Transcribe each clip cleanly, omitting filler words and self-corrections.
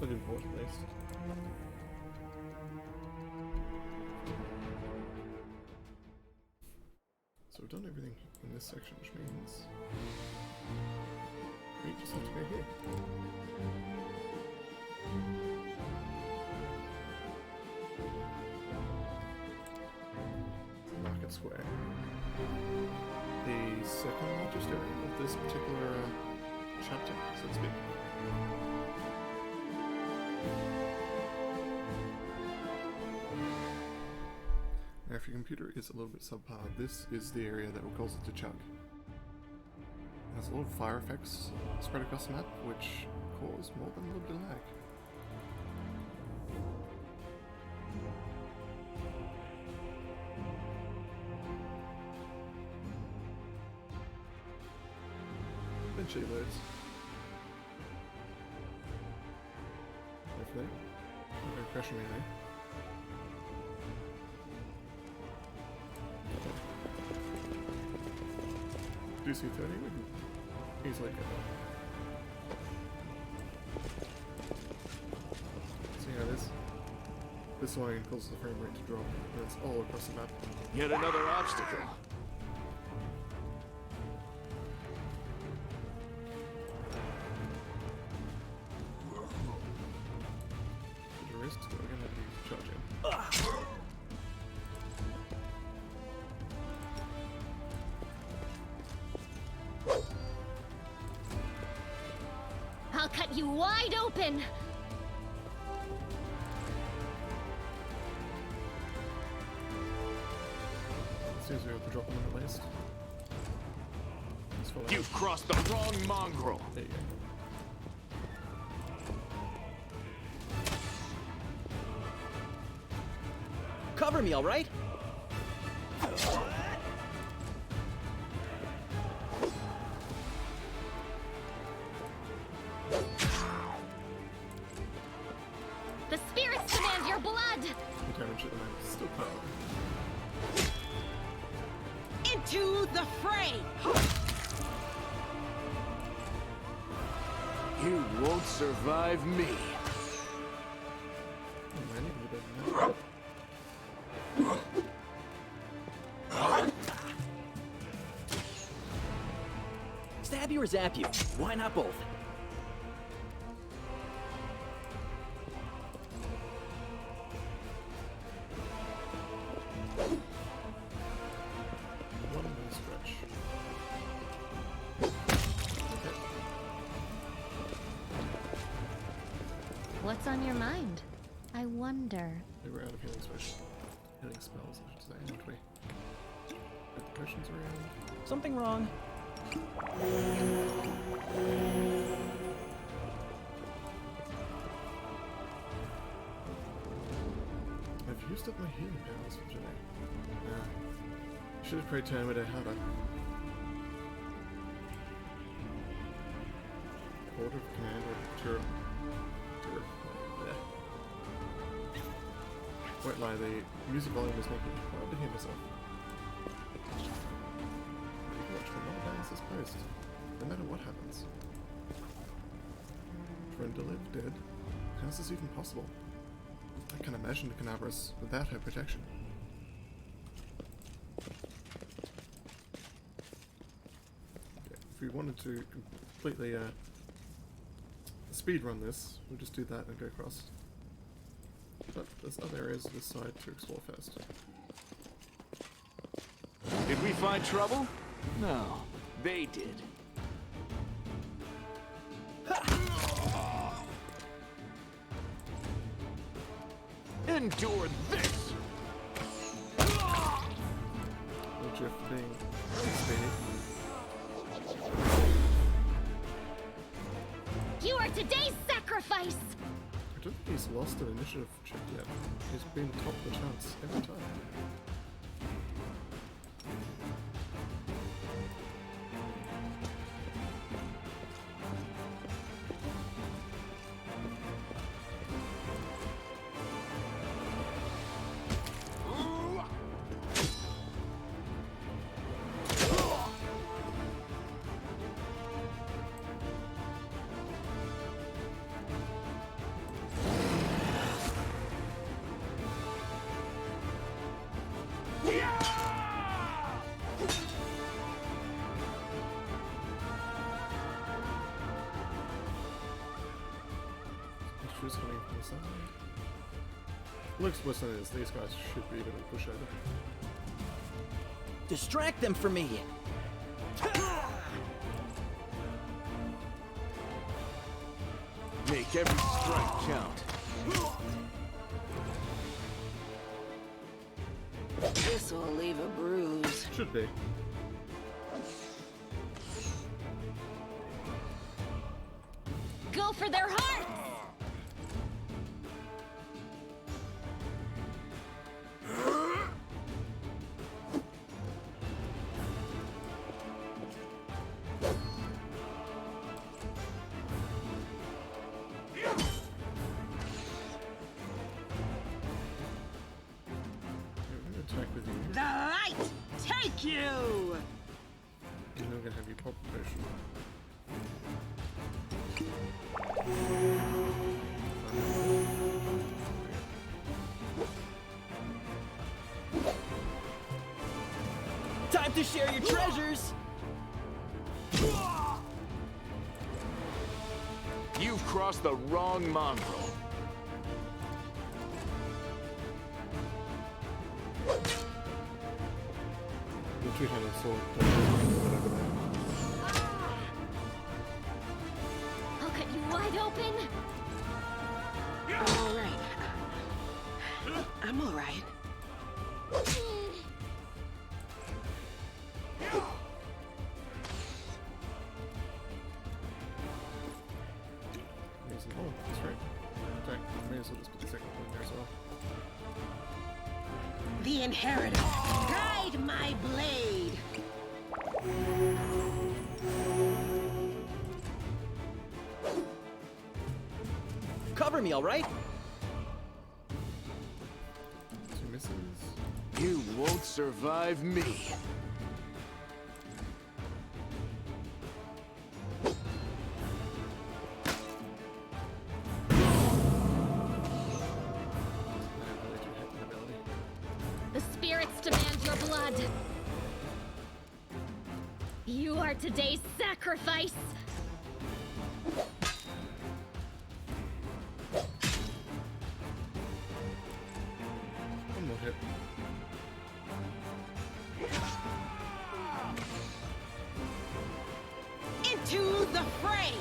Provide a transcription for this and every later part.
Looking forward at least. So we've done everything in this section, which means we just have to go here. Market Square. The second largest area of this particular chapter, so to speak. Now, if your computer is a little bit subpar, this is the area that will cause it to chug. There's a lot of fire effects spread across the map, which cause more than a little bit of lag. Eventually loads. Hopefully. Not going to crash on me there. DC-30 would easily get that. See how it is? This line causes the frame rate to drop, and it's all across the map. Yet another obstacle. There's a risk, but we're gonna have to charge in. I'll cut you wide open! Seems we have to drop them in at least. You've crossed the wrong mongrel. There you go. Cover me, all right? The spirits demand your blood! The damage at the moment is still powerful. Into the fray! You won't survive me. Oh, man, even better than that. Stab you or zap you? Why not both? One more stretch. Okay. What's on your mind? I wonder. We were out of healing spells, I should say, aren't we? Get the potions around. Something wrong? I've used up my healing powers for today. Should have prayed time a day harder. Order of command or turret. Won't lie, the music volume is making it hard to hear myself. You can watch for more bands this post, no matter what happens. Friend to live dead? How's this even possible? I can't imagine the Canabras without her protection. Okay, if we wanted to completely speed run this, we'll just do that and go across. But there's other areas of this side to explore first. Did we find trouble? No, they did. Endure this! No Jeff being speedy. You are today's sacrifice! I don't think he's lost an initiative check yet. He's been top of the charts every time. Who's coming from the side? Looks worse than it is. These guys should be able to push over. Distract them for me. Make every strike count. This'll leave a bruise. Should be. Go for their hearts! Attack with you. The light take you! And we're gonna have you pop potion. Time to share your treasures. You've crossed the wrong mongrel. The two-handed sword whatever that. I'll cut you wide open! I'm alright. I'm alright. Oh, that's right. Attack. May as well just put the second one in there as well. The inheritor. Guide my blade. Cover me, all right? Two misses. You won't survive me. I really do hate that ability. The spirits demand your blood! You are today's sacrifice! One more hit. Into the fray.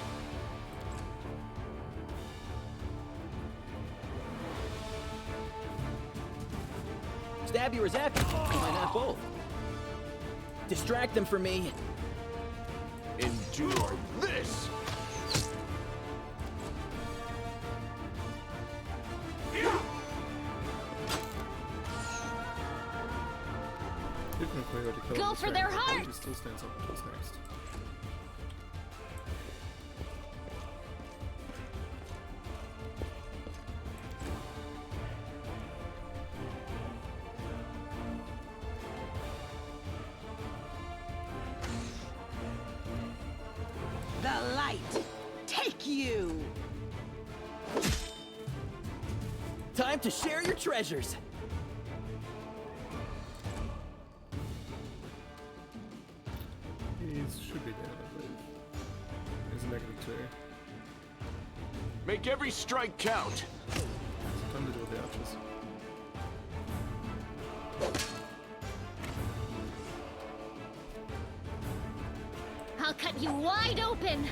Stab you or zap you. Why not both? Distract them for me. Endure this! Even if we already killed Go this for round, their the hearts! party still stands up until it's next. The light take you. Time to share your treasures. He should be down, I believe. He's a -2. Make every strike count. Time to deal with the archers. I'll cut you wide open!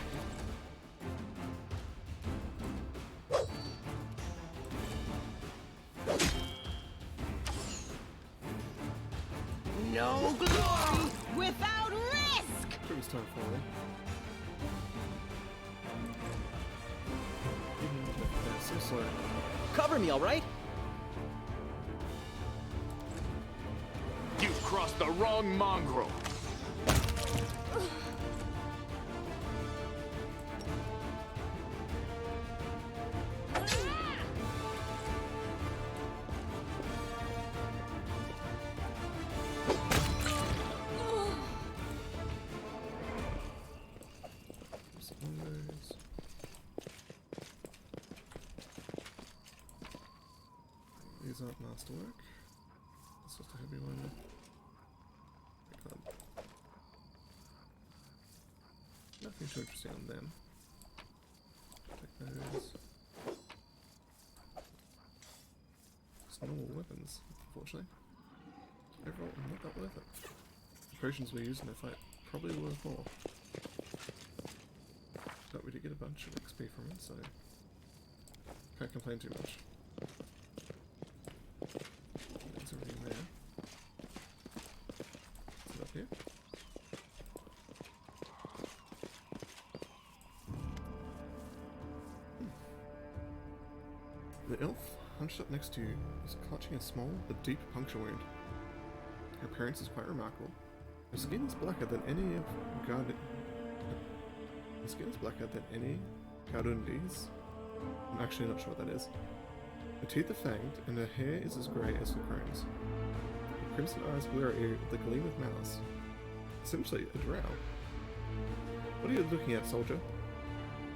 No glory without risk. It was time falling. They're so slow. Cover me, all right? You've crossed the wrong mongrel. These aren't masterwork. It's just a heavy one. I can't. Nothing too interesting on them. Take those. just normal weapons, unfortunately. Overall, not that worth it. The potions we use in their fight probably worth more. But we did get a bunch of XP from it, so can't complain too much. There's everything there. Is it up here? The elf, hunched up next to you, is clutching a small but deep puncture wound. Her appearance is quite remarkable. Her skin is blacker than any of Her skin is blacker than any Garundi's. I'm actually not sure what that is. Her teeth are fanged, and her hair is as grey as her crones. Her crimson eyes glare at you with a gleam of malice. Essentially, a drow. What are you looking at, soldier?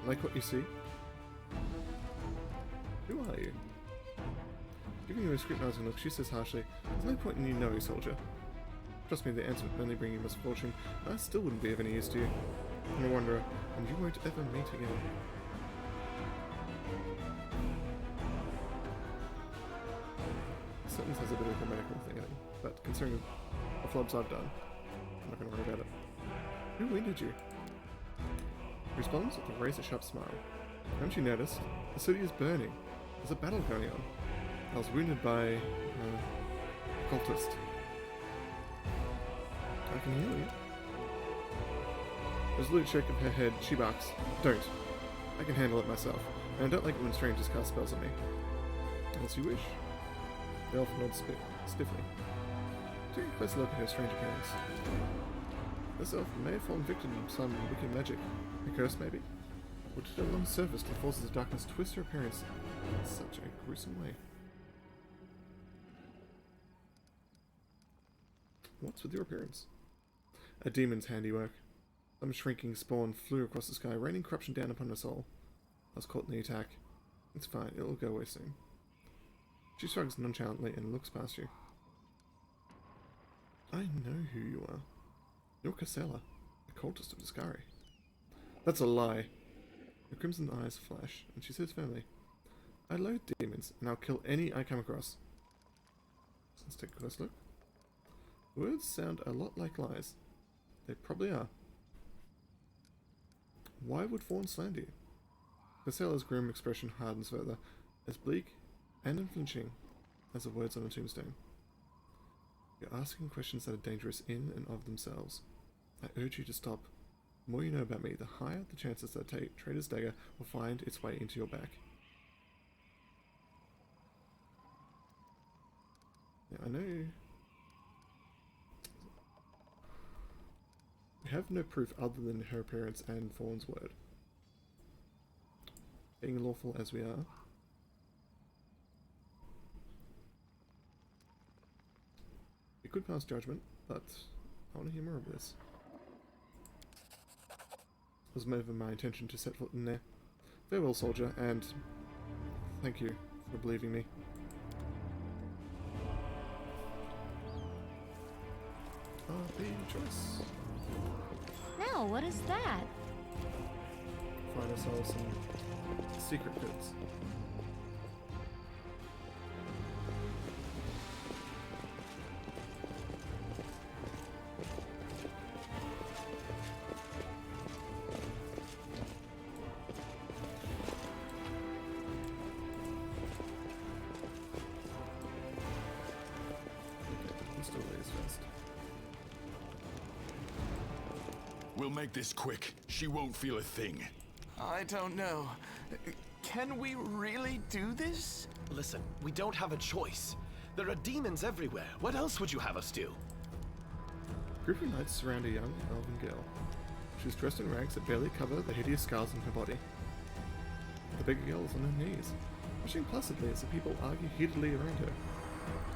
Like what you see? Who are you? Giving you a scrutinizing look, she says harshly, "There's no point in you knowing, soldier. Trust me, the answer would only bring you misfortune, and I still wouldn't be of any use to you. I'm a wanderer, and you won't ever meet again." The sentence has a bit of a grammatical thing in it, but considering the flubs I've done, I'm not going to worry about it. Who winded you? Responds with a razor-sharp smile. Haven't you noticed? The city is burning. There's a battle going on. I was wounded by a cultist. I can heal you. Resolute shake of her head, she barks. Don't. I can handle it myself, and I don't like it when strangers cast spells on me. Unless you wish. The elf nods stiffly. Take a closer look at her strange appearance. This elf may have fallen victim to some wicked magic. A curse, maybe? Or did a long service to the forces of darkness twist her appearance in such a gruesome way? What's with your appearance? A demon's handiwork. Some shrinking spawn flew across the sky, raining corruption down upon us all. I was caught in the attack. It's fine, it'll go away soon. She shrugs nonchalantly and looks past you. I know who you are. You're Casella, the cultist of Discari. That's a lie. Her crimson eyes flash, and she says firmly, I loathe demons, and I'll kill any I come across. Let's take a close look. Words sound a lot like lies. They probably are. Why would Fawn slander you? Casella's grim expression hardens further, as bleak and unflinching as the words on a tombstone. You're asking questions that are dangerous in and of themselves. I urge you to stop. The more you know about me, the higher the chances that Trader's Dagger will find its way into your back. Now, I know we have no proof other than her appearance and Fawn's word. Being lawful as we are, we could pass judgment, but I want to hear more of this. It was never my intention to set foot in there. Farewell, soldier, and thank you for believing me. RP choice. Now, what is that? Find ourselves some secret goods. We'll make this quick. She won't feel a thing. I don't know. Can we really do this? Listen, we don't have a choice. There are demons everywhere. What else would you have us do? A group of knights surround a young elven girl. She's dressed in rags that barely cover the hideous scars on her body. The bigger girl is on her knees, watching placidly as the people argue heatedly around her.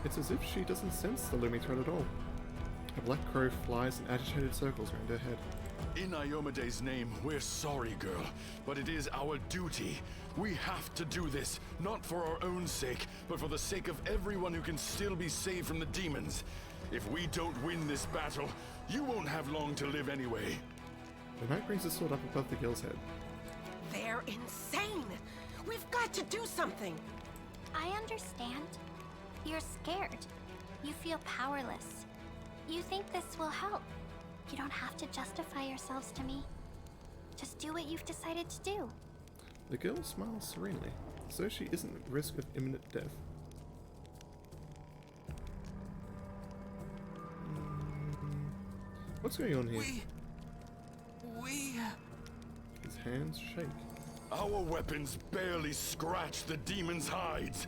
It's as if she doesn't sense the looming threat at all. A black crow flies in agitated circles around her head. In Iomede's name, we're sorry, girl, but it is our duty. We have to do this, not for our own sake, but for the sake of everyone who can still be saved from the demons. If we don't win this battle, you won't have long to live anyway. The knight brings his sword up above the girl's head. They're insane! We've got to do something! I understand. You're scared. You feel powerless. You think this will help. You don't have to justify yourselves to me. Just do what you've decided to do. The girl smiles serenely, so she isn't at risk of imminent death. What's going on here? We... His hands shake. Our weapons barely scratch the demon's hides.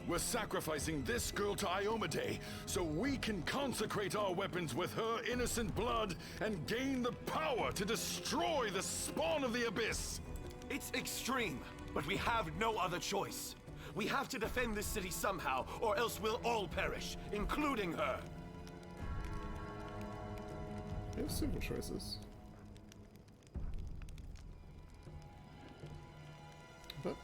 We're sacrificing this girl to Iomade so we can consecrate our weapons with her innocent blood and gain the power to destroy the spawn of the abyss. It's extreme, but we have no other choice. We have to defend this city somehow, or else we'll all perish, including her. You have several choices. But...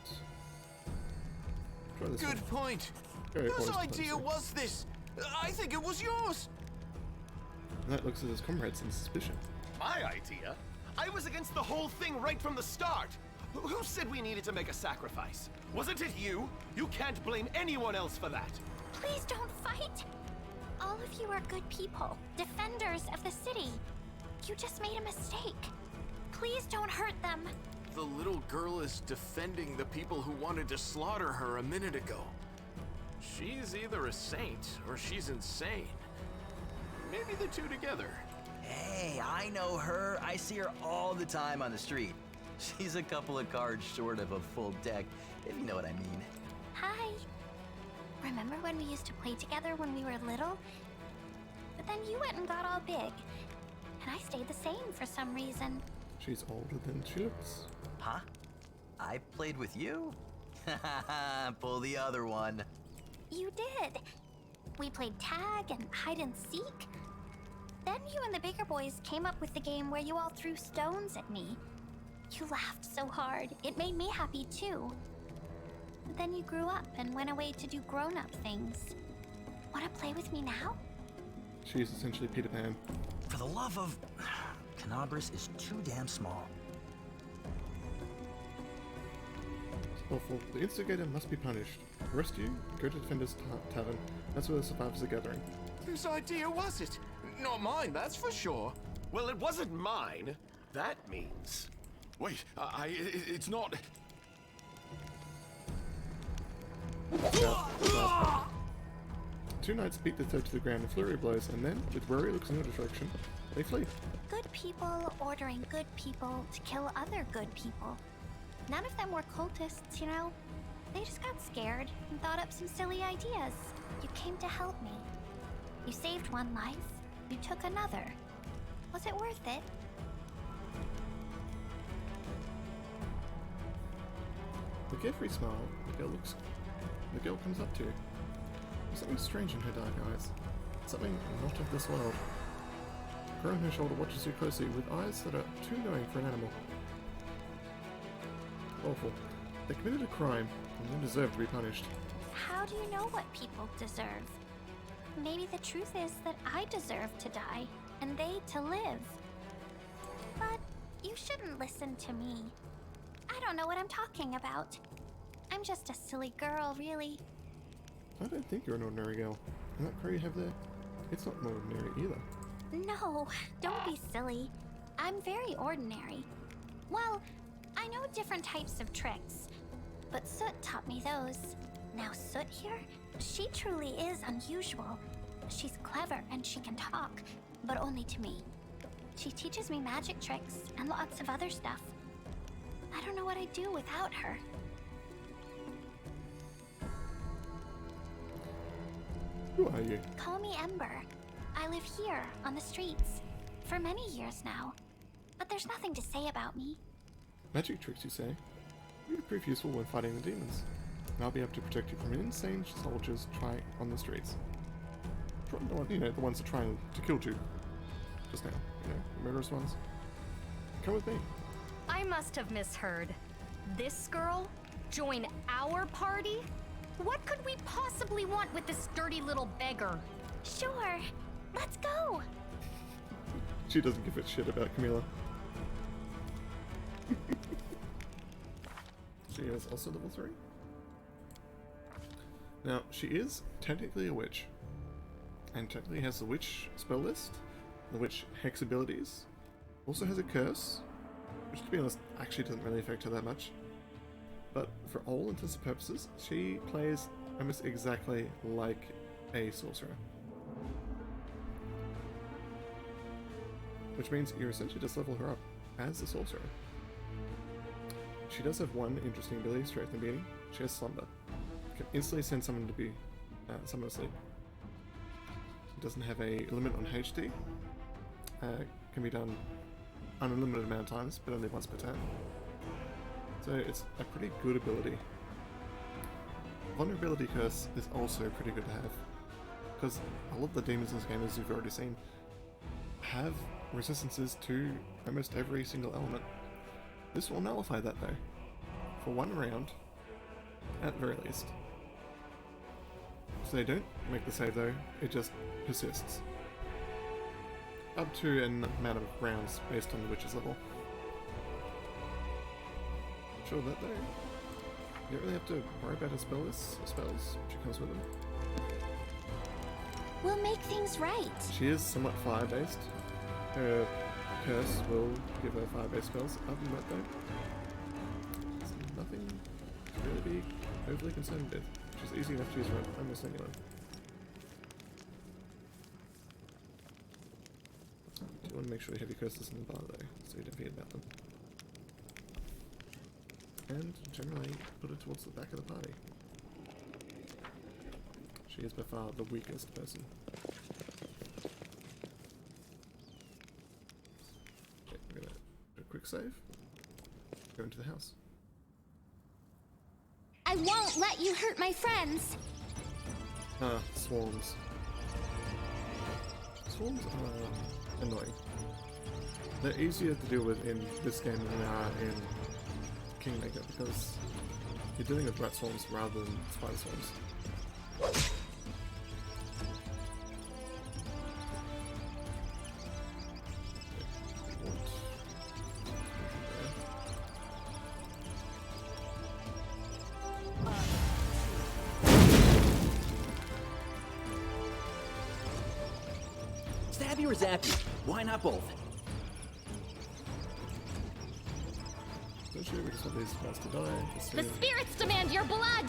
try this Good one. point. Very Whose poised idea potentially. was this? I think it was yours. That looks at his comrades in suspicion. My idea? I was against the whole thing right from the start. Who said we needed to make a sacrifice? Wasn't it you? You can't blame anyone else for that. Please don't fight! All of you are good people, defenders of the city. You just made a mistake. Please don't hurt them. The little girl is defending the people who wanted to slaughter her a minute ago. She's either a saint or she's insane. Maybe the two together. Hey, I know her. I see her all the time on the street. She's a couple of cards short of a full deck, if you know what I mean. Hi. Remember when we used to play together when we were little? But then you went and got all big. And I stayed the same for some reason. She's older than she looks. Huh? I played with you? Pull the other one. You did. We played tag and hide and seek. Then you and the bigger boys came up with the game where you all threw stones at me. You laughed so hard. It made me happy too. But then you grew up and went away to do grown-up things. Want to play with me now? She's essentially Peter Pan. For the love of... Canabras is too damn small. It's awful. The instigator must be punished. The rest of you, go to Defender's Tavern. That's where the survivors are gathering. Whose idea was it? Not mine, that's for sure. Well, it wasn't mine. That means... Wait, it's not... Two knights beat the third to the ground in flurry of blows, and then, with wary looks in your direction, they flee. Good people ordering good people to kill other good people. None of them were cultists, you know? They just got scared and thought up some silly ideas. You came to help me. You saved one life. You took another. Was it worth it? With a carefree smile, the girl comes up to you. There's something strange in her dark eyes. Something not of this world. A girl on her shoulder watches you closely with eyes that are too knowing for an animal. Awful. They committed a crime and they deserve to be punished. How do you know what people deserve? Maybe the truth is that I deserve to die, and they to live. But you shouldn't listen to me. I don't know what I'm talking about. I'm just a silly girl, really. I don't think you're an ordinary girl. And that crow you have there, it's not ordinary either. No, don't be silly. I'm very ordinary. Well, I know different types of tricks, but Soot taught me those. Now Soot here, she truly is unusual. She's clever and she can talk, but only to me. She teaches me magic tricks and lots of other stuff. I don't know what I'd do without her. Who are you? Call me Ember. I live here, on the streets, for many years now. But there's nothing to say about me. Magic tricks, you say? You would prove useful when fighting the demons. And I'll be able to protect you from insane soldiers trying on the streets. You know, the ones that are trying to kill you. Just now, you know, the murderous ones. Come with me. I must have misheard. This girl? Join our party? What could we possibly want with this dirty little beggar? Sure, let's go. She doesn't give a shit about Camilla. She is also level 3. Now, she is technically a witch, and technically has the witch spell list, the witch hex abilities, also has a curse, which to be honest actually doesn't really affect her that much, but for all intents and purposes, she plays almost exactly like a sorcerer. Which means you essentially just level her up as a sorcerer. She does have one interesting ability straight from the beginning. She has Slumber. Can instantly send someone to be someone to sleep. It doesn't have a limit on HD. Can be done an unlimited amount of times, but only once per turn. So it's a pretty good ability. Vulnerability Curse is also pretty good to have, because a lot of the demons in this game, as you've already seen, have resistances to almost every single element. This will nullify that though, for one round, at the very least. So they don't make the save though, it just persists. Up to an amount of rounds based on the witch's level. Sure that though, you don't really have to worry about her spell lists or spells, which comes with them. We'll make things right. She is somewhat fire-based. Her curse will give her fire-based spells. Other than that though, there's nothing to really be overly concerned with. Which is easy enough to use around almost anyone. You want to make sure you have your curses in the bar though, so you don't forget about them. And generally put it towards the back of the party. She is by far the weakest person. Okay, we're gonna do a quick save. Go into the house. I won't let you hurt my friends. Ah, swarms. Swarms are annoying. They're easier to deal with in this game than they are in Kingmaker, because you're dealing with rat swarms rather than spider swarms. Stab you or zap you? Why not both? Essentially, we just want these guys to die. The spirits demand your blood!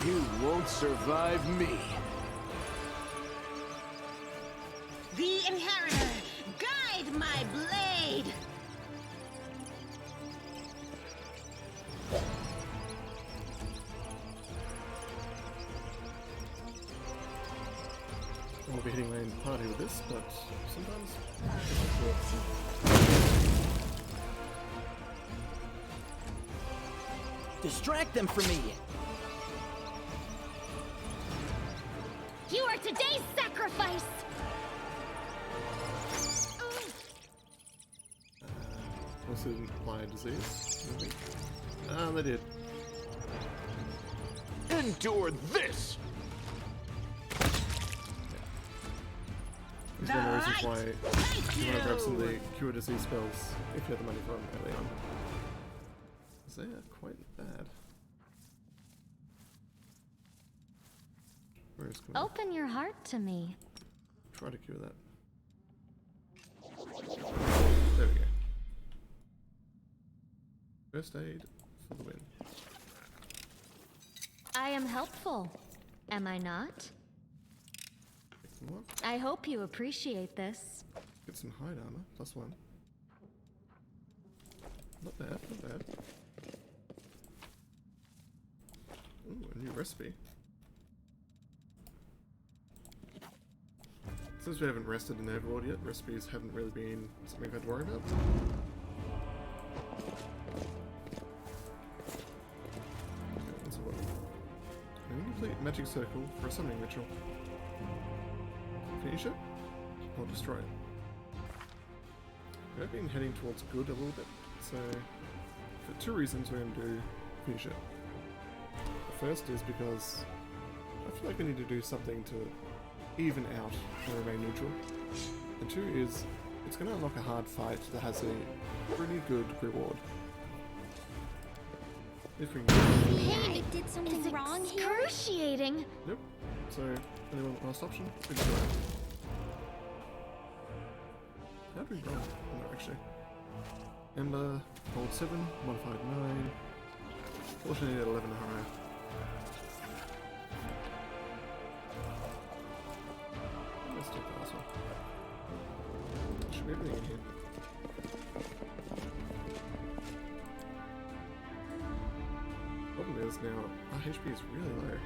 You won't survive me. The Inheritor, guide my blade! We'll be hitting main party with this, but sometimes Distract them from me! You are today's sacrifice! also didn't apply a disease. Maybe. Ah, they did. Endure this! It's one of the reasons why you want to grab some of the you! cure disease spells if you have the money for them early on. 'Cause they are quite bad. Where is Camilla? Open your heart to me. Try to cure that. There we go. First aid for the win. I am helpful, am I not? Get some more. I hope you appreciate this. Get some hide armor, +1. Not bad, not bad. Ooh, a new recipe. Since we haven't rested in Overworld yet, recipes haven't really been something I've had to worry about. Okay, that's what. An incomplete magic circle for a summoning ritual. Finish it, or destroy it. I've been heading towards good a little bit, so for two reasons we're going to do finish it. The first is because I feel like we need to do something to even out and remain neutral. And two is, it's going to unlock a hard fight that has a pretty good reward. If we can get Hey, I did something wrong here? Excruciating. Nope. So, anyone last option? We can do it. How do we roll? No, actually. Ember, gold 7, modified 9. Fortunately at 11 or higher. Let's take the last one. Should be everything in here. Problem is now, our HP is really low.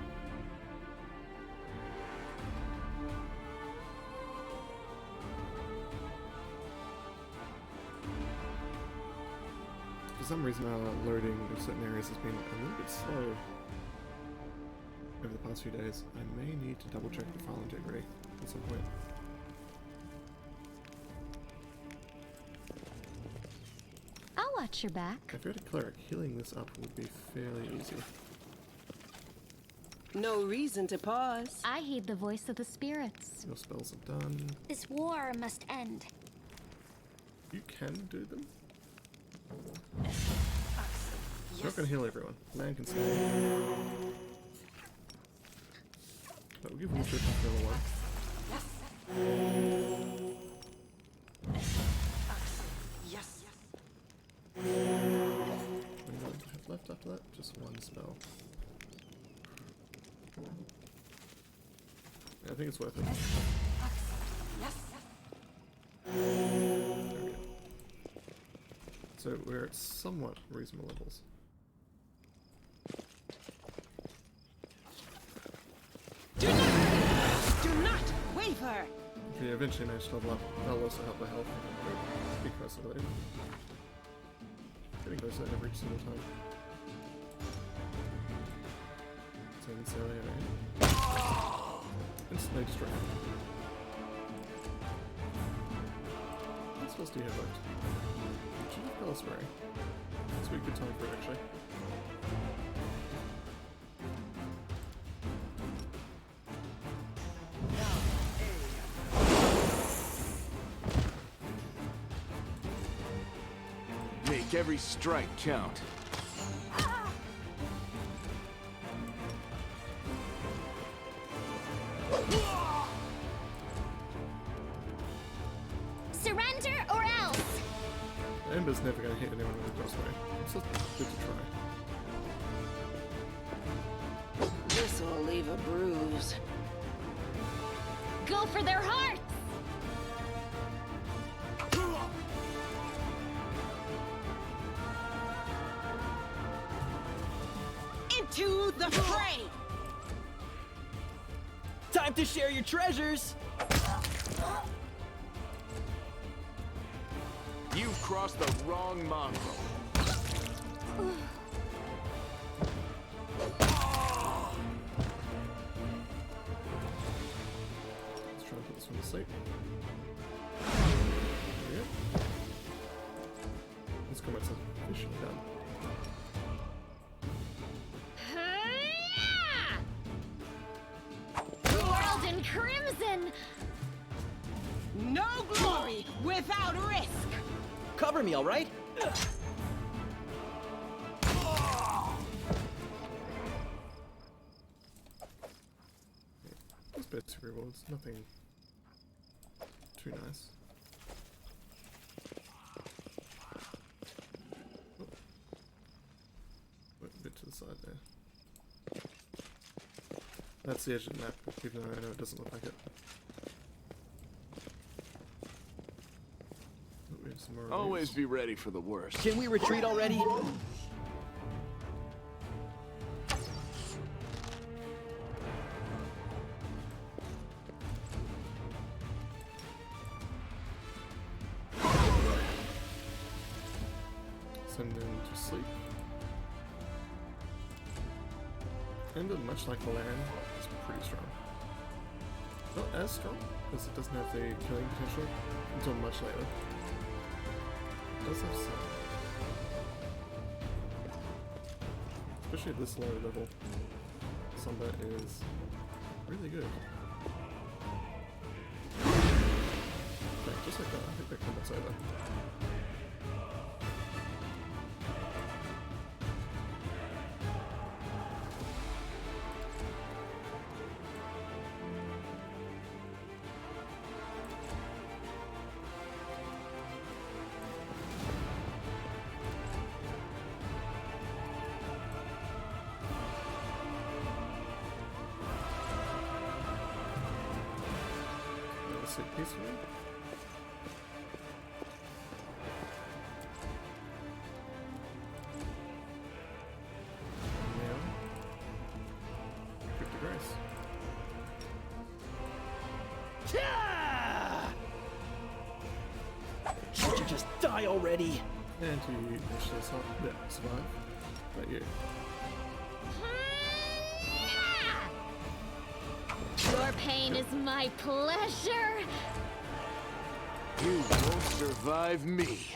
For some reason our loading of certain areas has been a little bit slow over the past few days. I may need to double check the file integrity at some point. I'll watch your back. If you're a cleric, healing this up would be fairly easy. No reason to pause. I heed the voice of the spirits. Your spells are done. This war must end. You can do them. Not gonna heal everyone. Man can stay. But we'll give him a trip to level 1. What do you have left after that? Just one spell. Yeah, I think it's worth it. There we go. So we're at somewhat reasonable levels. Do not waver! If we eventually manage to level up, that'll also help the health. Be closer to it. Getting closer every single time. So necessarily instantly destroy. What spells do you have left? Should have Palace Spray. This would be a good time for it actually. Make every strike count. Surrender or else! Ember's never going to hit anyone with a crossbow. It's just good to try. This'll leave a bruise. Go for their hearts! Into the fray! Time to share your treasures! You've crossed the wrong mongrel. Let's try and put this one to sleep. There we go. This combat's officially done. World in crimson! No glory without risk! Cover me, alright? Just basic rewards, nothing too nice. Oh. Went a bit to the side there. That's the edge of the map, even though I know it doesn't look like it. Oh, we have some more Always reviews. be ready for the worst. Can we retreat already? Send them to sleep. And much like the land, it's pretty strong. Not as strong, because it doesn't have the killing potential until much later. does have some. Especially at this low level, Samba is really good. Okay, just like that, I think that combat's over. Sit peacefully. And now, Crypt of Grace. Should you just die already? And to initially survive. But you. Your pain is my pleasure. You won't survive me.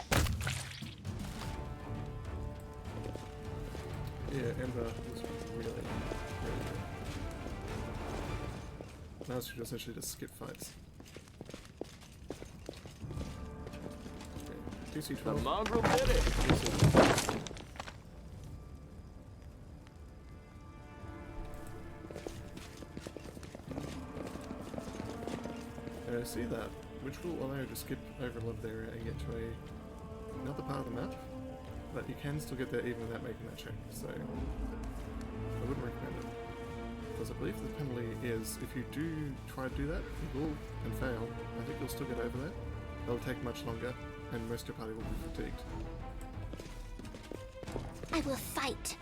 Yeah, Ember was really good. Now she can essentially just skip fights. Okay, DC The 12. mongrel did it. See that, which will allow you to skip over a lot of the area and get to another part of the map, but you can still get there even without making that check, so I wouldn't recommend it. Because I believe the penalty is, if you do try to do that, you will, and fail, I think you'll still get over there. It'll take much longer, and most of your party will be fatigued. I will fight.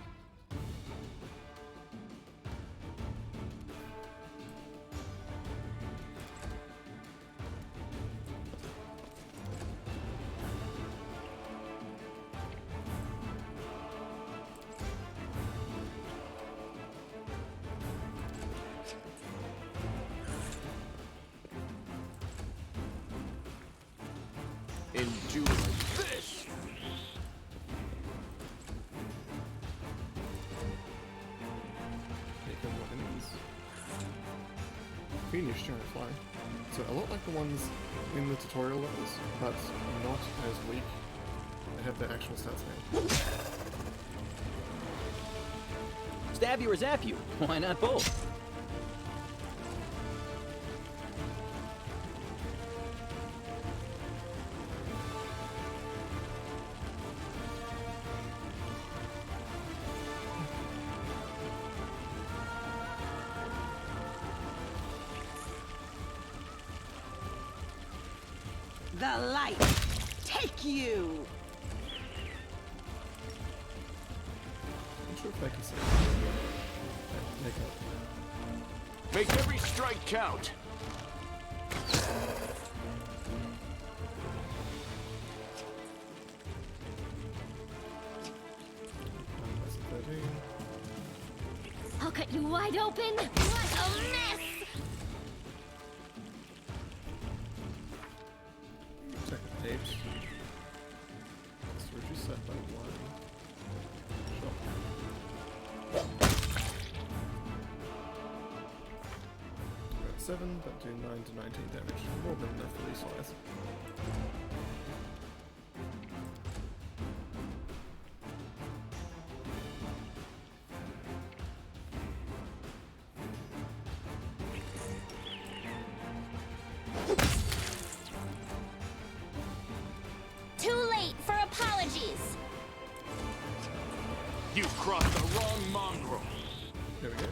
Endure this. Take on more enemies. Fiendish giant fly. So a lot like the ones in the tutorial levels, but not as weak. They have their actual stats now. Stab you or zap you? Why not both? The light take you. I'm sure if I can say make up. Make every strike count. That's a 13. I'll cut you wide open. What a mess! Second page. Let's reduce that by 1. Shot. We're at 7, but do 9 to 19 damage. More than enough for these guys. Too late for apologies. You crossed the wrong mongrel. There we go.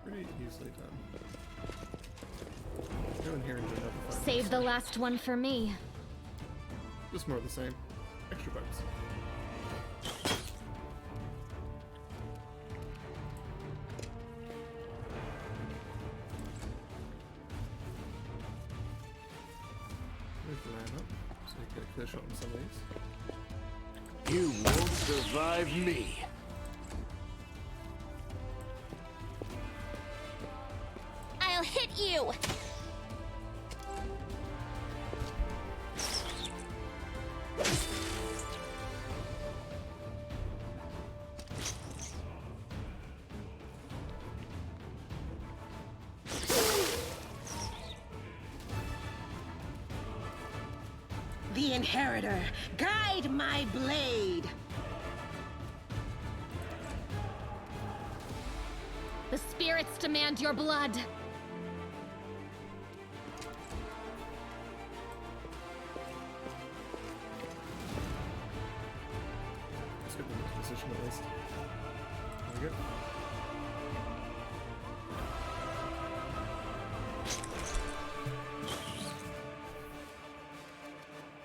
Pretty easily done. Go in here and do another fight. Save the last one for me. Just more of the same. Extra bonus. Move the land up so you can get a clear shot on some of these. You won't survive me. I'll hit you. inheritor, guide my blade. The spirits demand your blood. Let's get them into position at least. There we go.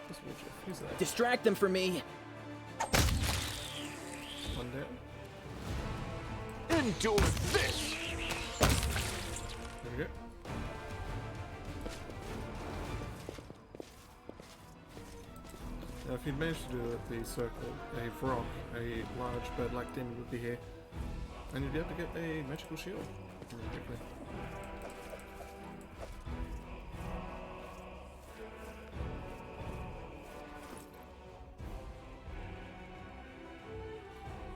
Just watch it. Who's that? Distract them for me. One down. Endure this! There we go. Now, if you'd managed to do the circle, a Vrock, a large bird-like demon would be here, and you'd be able to get a magical shield really quickly.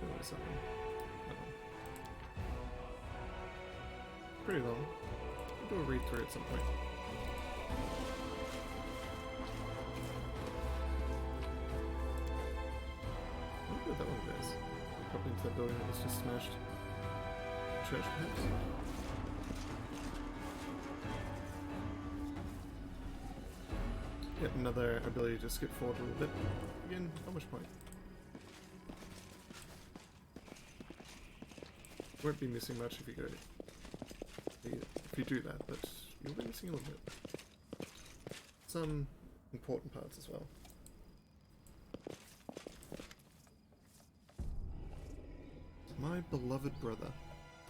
There was something. Pretty long. We'll do a read through at some point. I wonder what that one is. Up into that building that was just smashed. Church, perhaps? Yet another ability to skip forward a little bit. Again, not much point. Won't be missing much if you go. If you do that, but you'll be missing a little bit. Some important parts as well. My beloved brother.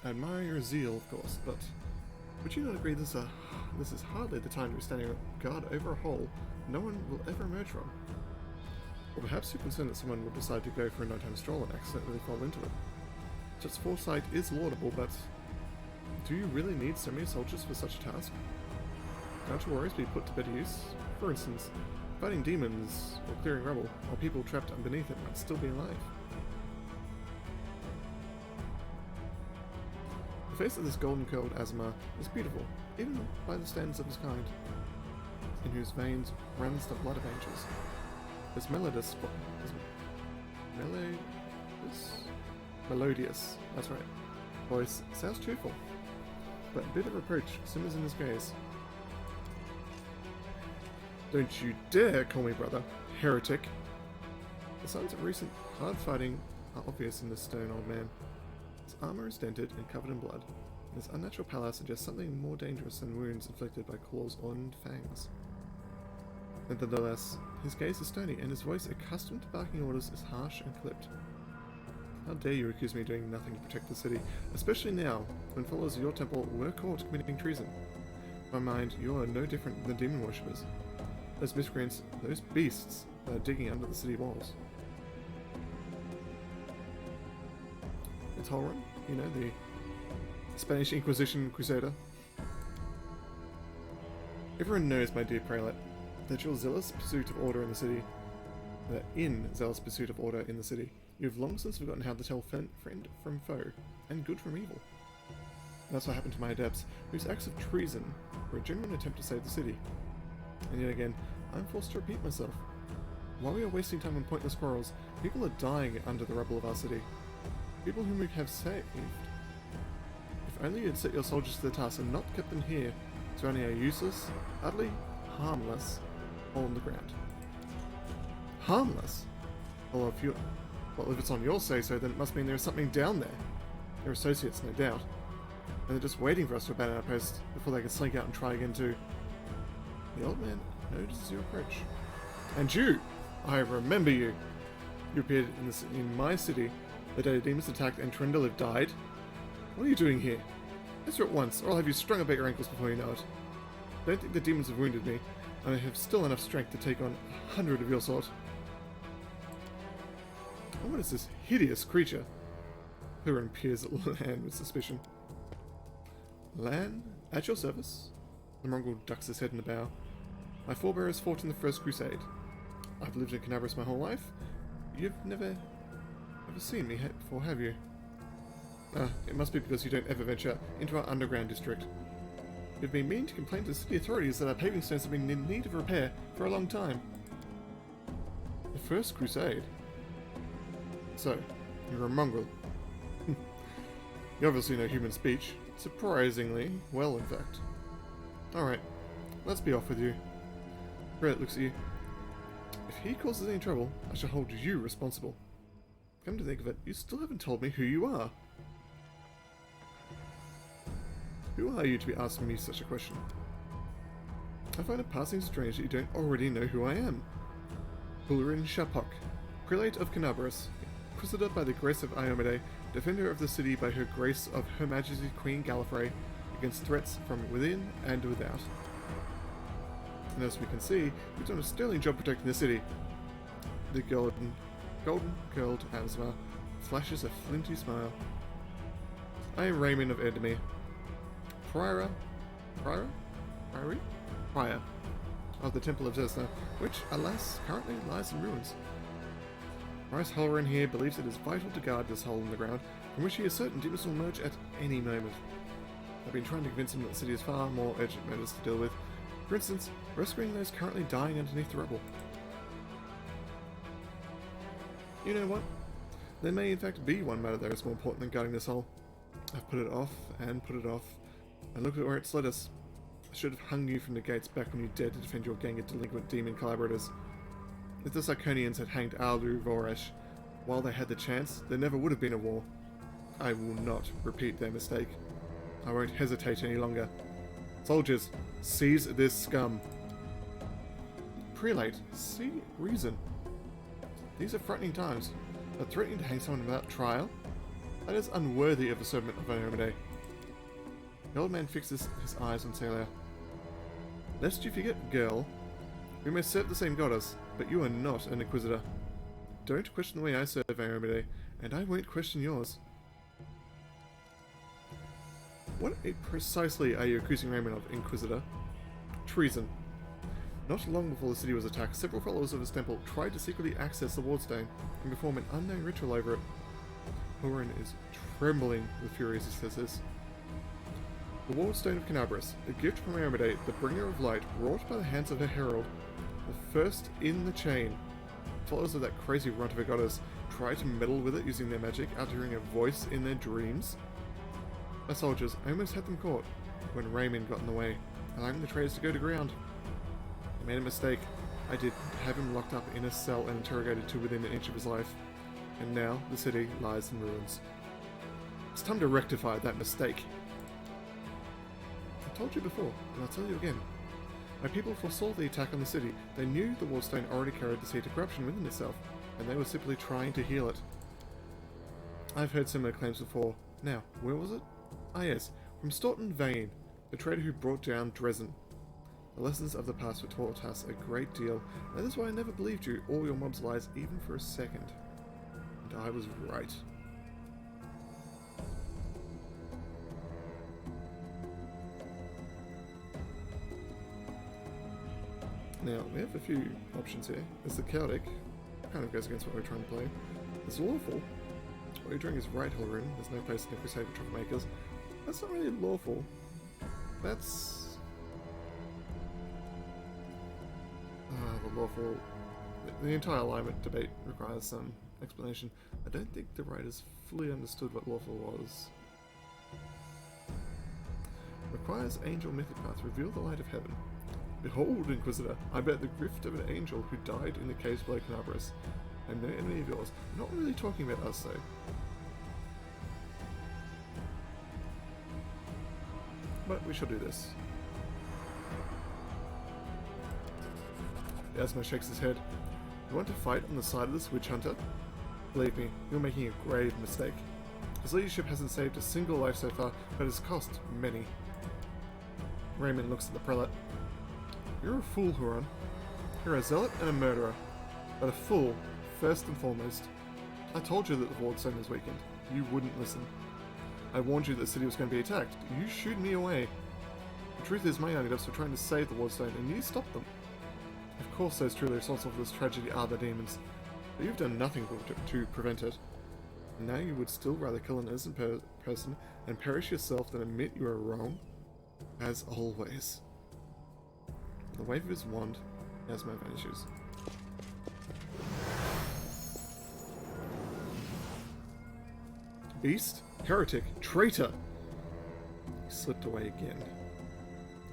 I admire your zeal, of course, but would you not agree this is hardly the time to be standing guard over a hole no one will ever emerge from? Or perhaps you're concerned that someone will decide to go for a nighttime stroll and accidentally fall into it. Such foresight is laudable, but do you really need so many soldiers for such a task? Can't your worries be put to better use? For instance, fighting demons or clearing rubble, while people trapped underneath it might still be alive. The face of this golden-curled Azamar is beautiful, even by the standards of his kind, in whose veins runs the blood of angels. His melodious, that's right, voice sounds cheerful, but a bit of reproach simmers in his gaze. Don't you dare call me brother, heretic! The signs of recent hard fighting are obvious in this stern old man. His armor is dented and covered in blood, and his unnatural pallor suggests something more dangerous than wounds inflicted by claws or fangs. Nevertheless, his gaze is stony, and his voice, accustomed to barking orders, is harsh and clipped. How dare you accuse me of doing nothing to protect the city, especially now, when followers of your temple were caught committing treason. In my mind, you are no different than the demon worshippers. Those miscreants, those beasts that are digging under the city walls. It's Holron, you know, the Spanish Inquisition crusader. Everyone knows, my dear prelate, that your zealous pursuit of order in the city, you've long since forgotten how to tell friend from foe, and good from evil. That's what happened to my adepts, whose acts of treason were a genuine attempt to save the city. And yet again, I'm forced to repeat myself. While we are wasting time on pointless quarrels, people are dying under the rubble of our city. People whom we have saved. If only you had set your soldiers to the task and not kept them here, surrounding a useless, utterly harmless hole in the ground. Harmless? Well, if it's on your say-so, then it must mean there's something down there. Their associates, no doubt. And they're just waiting for us to abandon our post before they can slink out and try again too. The old man notices your approach. And you! I remember you! You appeared in my city the day the demons attacked and Trendeliv died. What are you doing here? Answer at once, or I'll have you strung up at your ankles before you know it. I don't think the demons have wounded me, and I have still enough strength to take on 100 of your sort. And what is this hideous creature? Huron peers at Lan with suspicion. Lan, at your service? The Mongol ducks his head in a bow. My forebears fought in the First Crusade. I've lived in Canabras my whole life. You've never seen me before, have you? It must be because you don't ever venture into our underground district. You've been meaning to complain to city authorities that our paving stones have been in need of repair for a long time. First Crusade. So, you're a mongrel. You obviously know human speech. Surprisingly well, in fact. Alright, let's be off with you. Brett looks at you. If he causes any trouble, I shall hold you responsible. Come to think of it, you still haven't told me who you are. Who are you to be asking me such a question? I find it passing strange that you don't already know who I am. Bullerin Shapok, Prelate of Canabras, Inquisitor by the grace of Iomade, Defender of the city by her grace of Her Majesty Queen Gallifrey, against threats from within and without. And as we can see, we've done a sterling job protecting the city. The golden curled Amsma flashes a flinty smile. I am Raymond of Edemir, Prior of the Temple of Zesna, which, alas, currently lies in ruins. Rice Halloran here believes it is vital to guard this hole in the ground, from which he is certain demons will emerge at any moment. I've been trying to convince him that the city has far more urgent matters to deal with. For instance, rescuing those currently dying underneath the rubble. You know what? There may in fact be one matter that is more important than guarding this hole. I've put it off, and look at where it's led us. I should have hung you from the gates back when you dared to defend your gang of delinquent demon collaborators. If the Sarkonians had hanged Aldu Voresh while they had the chance, there never would have been a war. I will not repeat their mistake. I won't hesitate any longer. Soldiers, seize this scum. Prelate, see reason. These are frightening times, but threatening to hang someone without trial? That is unworthy of a servant of Iomade. The old man fixes his eyes on Celia. Lest you forget, girl, we may serve the same goddess, but you are not an Inquisitor. Don't question the way I serve Iomade, and I won't question yours. What precisely are you accusing Raymond of, Inquisitor? Treason. Not long before the city was attacked, several followers of his temple tried to secretly access the Wardstone and perform an unknown ritual over it. Horan is trembling with fury as he says this. The Wardstone of Canabras, a gift from Iomade, the bringer of light, wrought by the hands of her herald, the first in the chain. Followers of that crazy runt of a goddess try to meddle with it using their magic after hearing a voice in their dreams. My soldiers almost had them caught when Raymond got in the way, allowing the traitors to go to ground. I made a mistake. I did have him locked up in a cell and interrogated to within an inch of his life. And now the city lies in ruins. It's time to rectify that mistake. I told you before, and I'll tell you again. My people foresaw the attack on the city. They knew the Wardstone already carried the seed of corruption within itself, and they were simply trying to heal it. I've heard similar claims before. Now, where was it? Ah yes, from Staunton Vane, the traitor who brought down Dresden. The lessons of the past were taught us a great deal, and that is why I never believed you or your mob's lies even for a second. And I was right. Now, we have a few options here. There's the Chaotic, kind of goes against what we're trying to play. There's Lawful. What you're doing is right, Halloran. There's no place in the Crusade for troublemakers. That's not really lawful. That's... the lawful... The entire alignment debate requires some explanation. I don't think the writers fully understood what lawful was. Requires angel mythic path. Reveal the light of heaven. Behold, Inquisitor, I bear the gift of an angel who died in the caves below Canabras. I'm no enemy of yours. I'm not really talking about us, though. But we shall do this. The Asthma shakes his head. You want to fight on the side of this witch hunter? Believe me, you're making a grave mistake. His leadership hasn't saved a single life so far, but has cost many. Raymond looks at the prelate. You're a fool, Huron. You're a zealot and a murderer. But a fool, first and foremost. I told you that the Wardstone was weakened. You wouldn't listen. I warned you that the city was going to be attacked. You shooed me away. The truth is, my young adepts were trying to save the Wardstone, and you stopped them. Of course, those truly responsible for this tragedy are the demons, but you've done nothing to prevent it. And now you would still rather kill an innocent person and perish yourself than admit you are wrong? As always. The wave of his wand, Asthma vanishes. Beast? Heretic? Traitor! He slipped away again.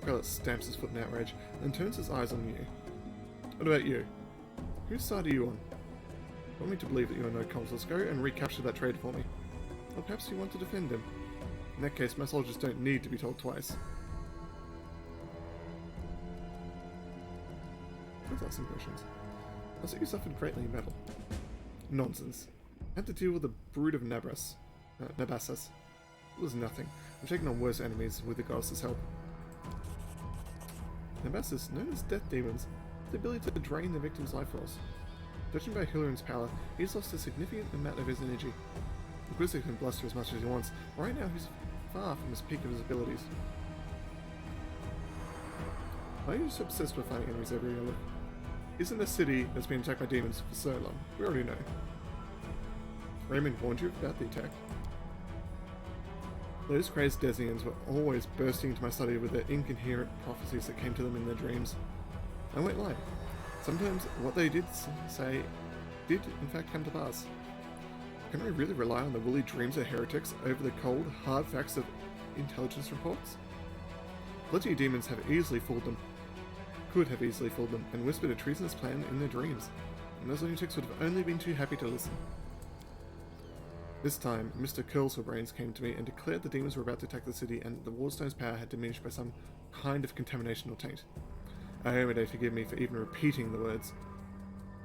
Krellus stamps his foot in outrage, and turns his eyes on you. What about you? Whose side are you on? Want me to believe that you are no comms? Go and recapture that traitor for me. Or perhaps you want to defend him. In that case, my soldiers don't need to be told twice. Let's ask some questions. I see you suffered greatly in battle. Nonsense. I had to deal with the brood of Nabassus. It was nothing. I've taken on worse enemies with the goddess's help. Nabassus, known as death demons, have the ability to drain the victim's life force. Judging by Hilarian's power, he's lost a significant amount of his energy. Inquisitor can bluster as much as he wants, but right now he's far from his peak of his abilities. Why are you so obsessed with finding enemies everywhere you look? Isn't a city that's been attacked by demons for so long? We already know. Raymond warned you about the attack. Those crazed Desians were always bursting into my study with their incoherent prophecies that came to them in their dreams. I won't lie. Sometimes what they did say did in fact come to pass. Can I really rely on the woolly dreams of heretics over the cold, hard facts of intelligence reports? Bloody demons have easily fooled them. Could have easily fooled them, and whispered a treasonous plan in their dreams, and those lunatics would have only been too happy to listen. This time, Mr. Curlsworbrains came to me and declared the demons were about to attack the city and the Wardstone's power had diminished by some kind of contamination or taint. Iomedae forgive me for even repeating the words.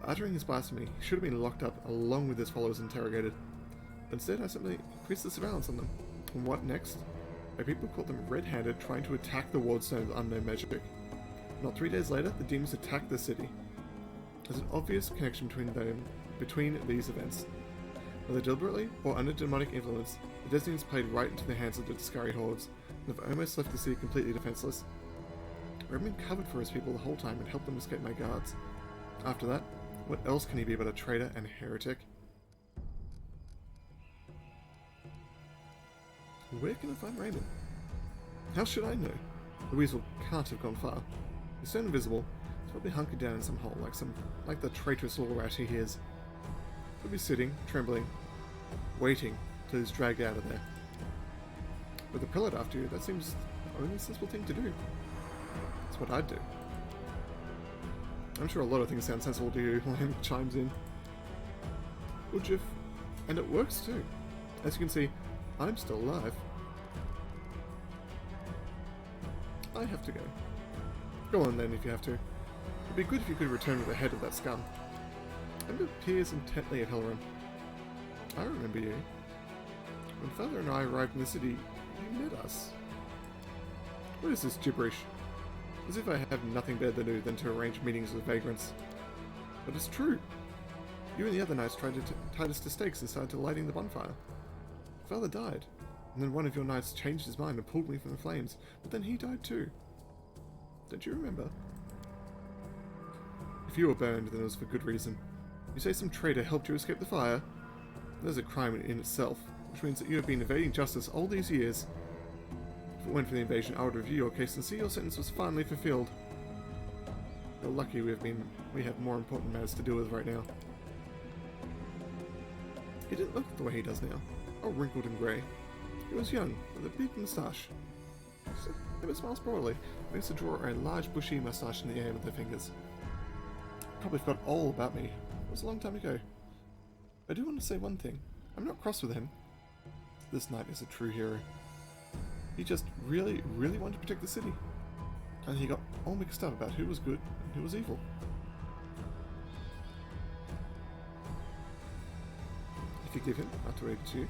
Uttering his blasphemy, he should have been locked up along with his followers interrogated. Instead, I simply increased the surveillance on them. And what next? My people caught them red-handed trying to attack the Wardstone with unknown magic. Not 3 days later, the demons attacked the city. There's an obvious connection between these events. Whether deliberately or under demonic influence, the Desians played right into the hands of the Discari hordes, and have almost left the city completely defenseless. Redmond covered for his people the whole time and helped them escape my guards. After that, what else can he be but a traitor and heretic? Where can I find Raymond? How should I know? The weasel can't have gone far. He's so invisible, he's probably hunkered down in some hole like the traitorous little rat he is. He'll be sitting, trembling, waiting till he's dragged out of there. With a prelate after you, that seems the only sensible thing to do. That's what I'd do. I'm sure a lot of things sound sensible to you, Liam chimes in. Would you? And it works too. As you can see, I'm still alive. I have to go. Go on then if you have to. It'd be good if you could return with the head of that scum. Ember peers intently at Hilarion. I remember you. When Father and I arrived in the city, you met us. What is this gibberish? As if I have nothing better to do than to arrange meetings with vagrants. But it's true. You and the other knights tried to tie us to stakes and started lighting the bonfire. Father died, and then one of your knights changed his mind and pulled me from the flames, but then he died too. Don't you remember? If you were burned, then it was for good reason. You say some traitor helped you escape the fire? There's a crime in itself, which means that you have been evading justice all these years. If it weren't for the invasion, I would review your case and see your sentence was finally fulfilled. You're lucky we have more important matters to deal with right now. He didn't look the way he does now, all wrinkled and grey. He was young, with a big moustache. Emma smiles broadly, and used to draw a large bushy moustache in the air with her fingers. Probably forgot all about me. It was a long time ago. I do want to say one thing. I'm not cross with him. This knight is a true hero. He just really, really wanted to protect the city. And he got all mixed up about who was good and who was evil. You forgive him after what he did to you?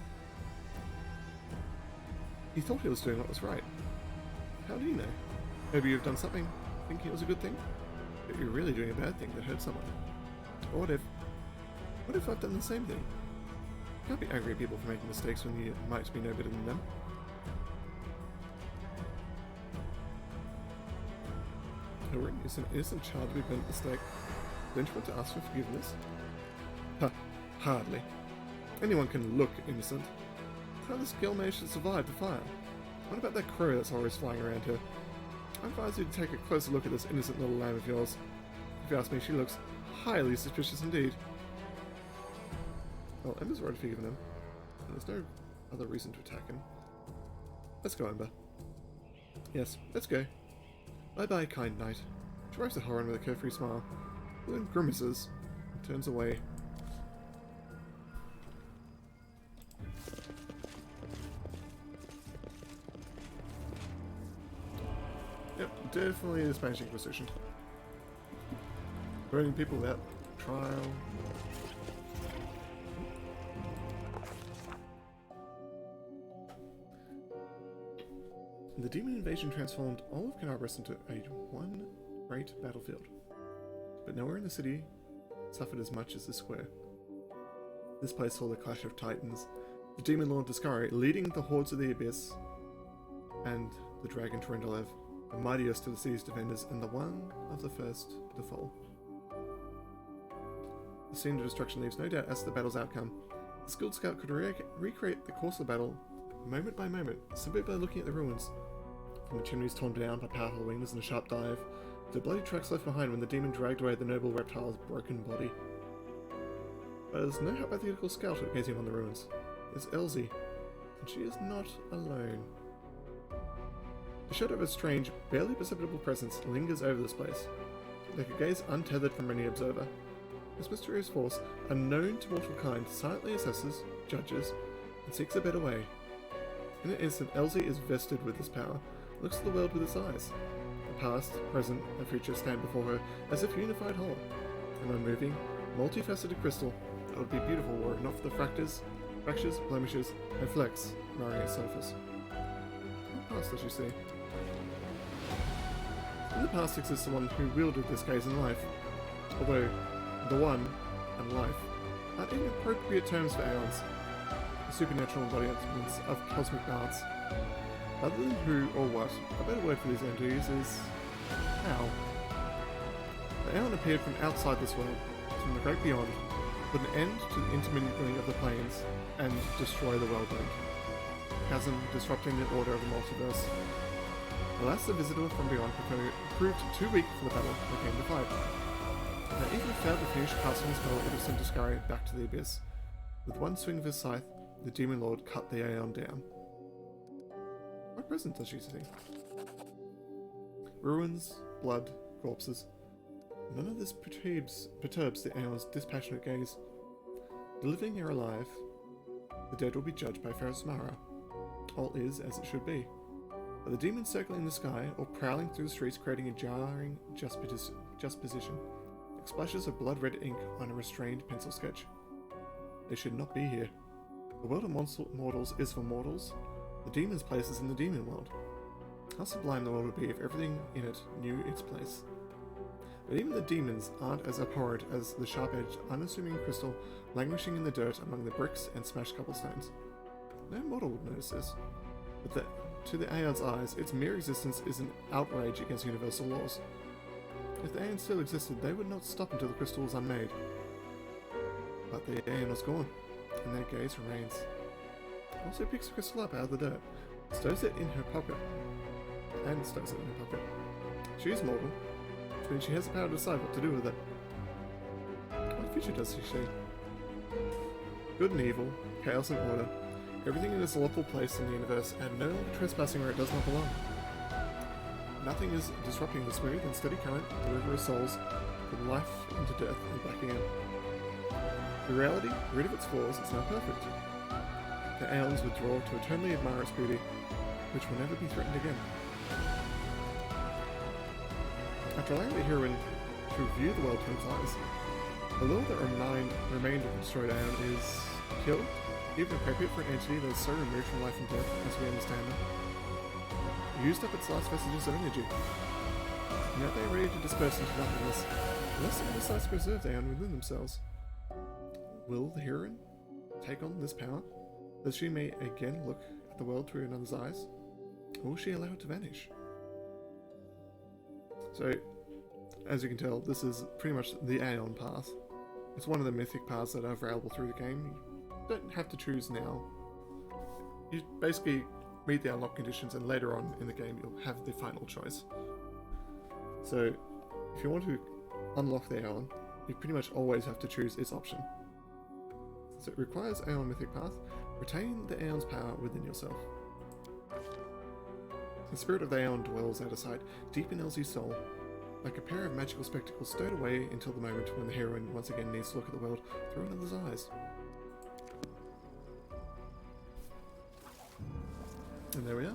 He thought he was doing what was right. How do you know? Maybe you've done something thinking it was a good thing, but you're really doing a bad thing that hurt someone. Or what if I've done the same thing? You can't be angry at people for making mistakes when you might be no better than them. Hilarion is an innocent child to be burnt at the stake. Don't you want to ask for forgiveness? Hardly. Anyone can look innocent. How this girl managed to survive the fire? What about that crow that's always flying around her? I advise you to take a closer look at this innocent little lamb of yours. If you ask me, she looks highly suspicious indeed. Well, Ember's already forgiven him, and there's no other reason to attack him. Let's go, Ember. Yes, let's go. Bye-bye, kind knight. She arrives at Horan with a carefree smile. Then grimaces and turns away. Yep, definitely the Spanish Inquisition. Burning people without trial. The demon invasion transformed all of Canabras into one great battlefield. But nowhere in the city suffered as much as the square. This place saw the clash of titans, the demon lord Discari leading the hordes of the abyss, and the dragon Torindalev, the mightiest of the sea's defenders and the one of the first to fall. The scene of destruction leaves no doubt as to the battle's outcome. The skilled scout could recreate the course of the battle moment by moment, simply by looking at the ruins. From the chimneys torn down by powerful wings and a sharp dive, to the bloody tracks left behind when the demon dragged away the noble reptile's broken body. But there's no hypothetical scout gazing on the ruins. It's Elsie, and she is not alone. The shadow of a strange, barely perceptible presence lingers over this place, like a gaze untethered from any observer. This mysterious force, unknown to mortal kind, silently assesses, judges, and seeks a better way. In an instant, Elsie is vested with this power, looks at the world with its eyes. The past, present, and future stand before her as if unified whole. An unmoving, multifaceted crystal that would be beautiful were it not for the fractures, blemishes, and flecks marring its surface. What past does she see? In the past exists the one who wielded this gaze in life, although the one and life are inappropriate terms for aeons, the supernatural embodiments of cosmic dance. Other than who or what, a better word for these entities is how. The aeon appeared from outside this world, from the great beyond, put an end to the intermingling of the planes, and destroy the world link. Chasm disrupting the order of the multiverse. Alas, the visitor from beyond proved too weak for the battle they came to fight. They even failed to finish casting his spell, it would have sent Discari back to the abyss. With one swing of his scythe, the demon lord cut the aeon down. What present does she see? Ruins, blood, corpses. None of this perturbs the aeon's dispassionate gaze. The living are alive. The dead will be judged by Ferrismara. All is as it should be. But the demons circling the sky or prowling through the streets creating a jarring juxtaposition, like splashes of blood-red ink on a restrained pencil sketch. They should not be here. The world of mortals is for mortals. The demon's place is in the demon world. How sublime the world would be if everything in it knew its place. But even the demons aren't as abhorrent as the sharp-edged, unassuming crystal languishing in the dirt among the bricks and smashed cobblestones. No mortal would notice this, but to the Aeon's eyes, its mere existence is an outrage against universal laws. If the Aeon still existed, they would not stop until the crystal was unmade. But the Aeon was gone, and their gaze remains. Also picks the crystal up out of the dirt, stows it in her pocket, She is mortal, which means she has the power to decide what to do with it. What future does she see? Good and evil, chaos and order, everything in its lawful place in the universe, and no longer trespassing where it does not belong. Nothing is disrupting the smooth and steady current, the river of souls, from life into death and back again. The reality, rid of its flaws, is now perfect. The Aeons withdraw to eternally admire its beauty, which will never be threatened again. After allowing the heroine to view the world through its eyes, the law that remained of the destroyed Aeon is kill, even appropriate for an entity that is so removed from life and death as we understand them. Used up its last vestiges of energy. Now they are ready to disperse into nothingness, unless someone decides to preserve the Aeon within themselves. Will the heroine take on this power, that she may again look at the world through another's eyes? Or will she allow it to vanish? So, as you can tell, this is pretty much the Aeon path. It's one of the mythic paths that are available through the game. You don't have to choose now. You basically meet the unlock conditions, and later on in the game you'll have the final choice. So, if you want to unlock the Aeon, you pretty much always have to choose its option. So it requires Aeon Mythic Path. Retain the Aeon's power within yourself. The spirit of the Aeon dwells out of sight, deep in Elsie's soul. Like a pair of magical spectacles stowed away until the moment when the heroine once again needs to look at the world through another's eyes. And there we are.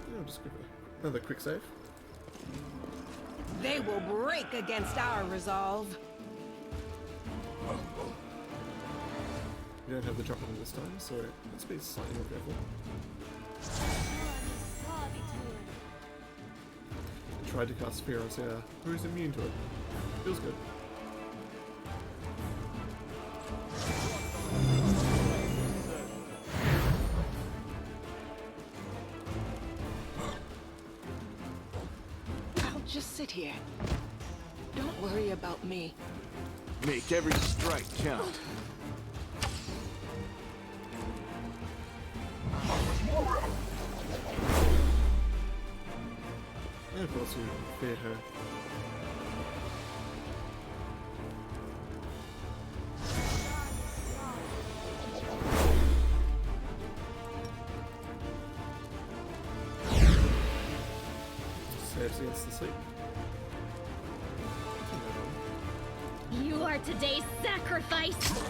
Yeah, I'll just give it another quick save. They will break against our resolve. We don't have the drop on this time, so let's be slightly more careful. I tried to cast Fear on Sarah, who's immune to it. Feels good. I'll just sit here. Don't worry about me. Make every strike count. And of course we fear her. Saves against the sleep. You are today's sacrifice!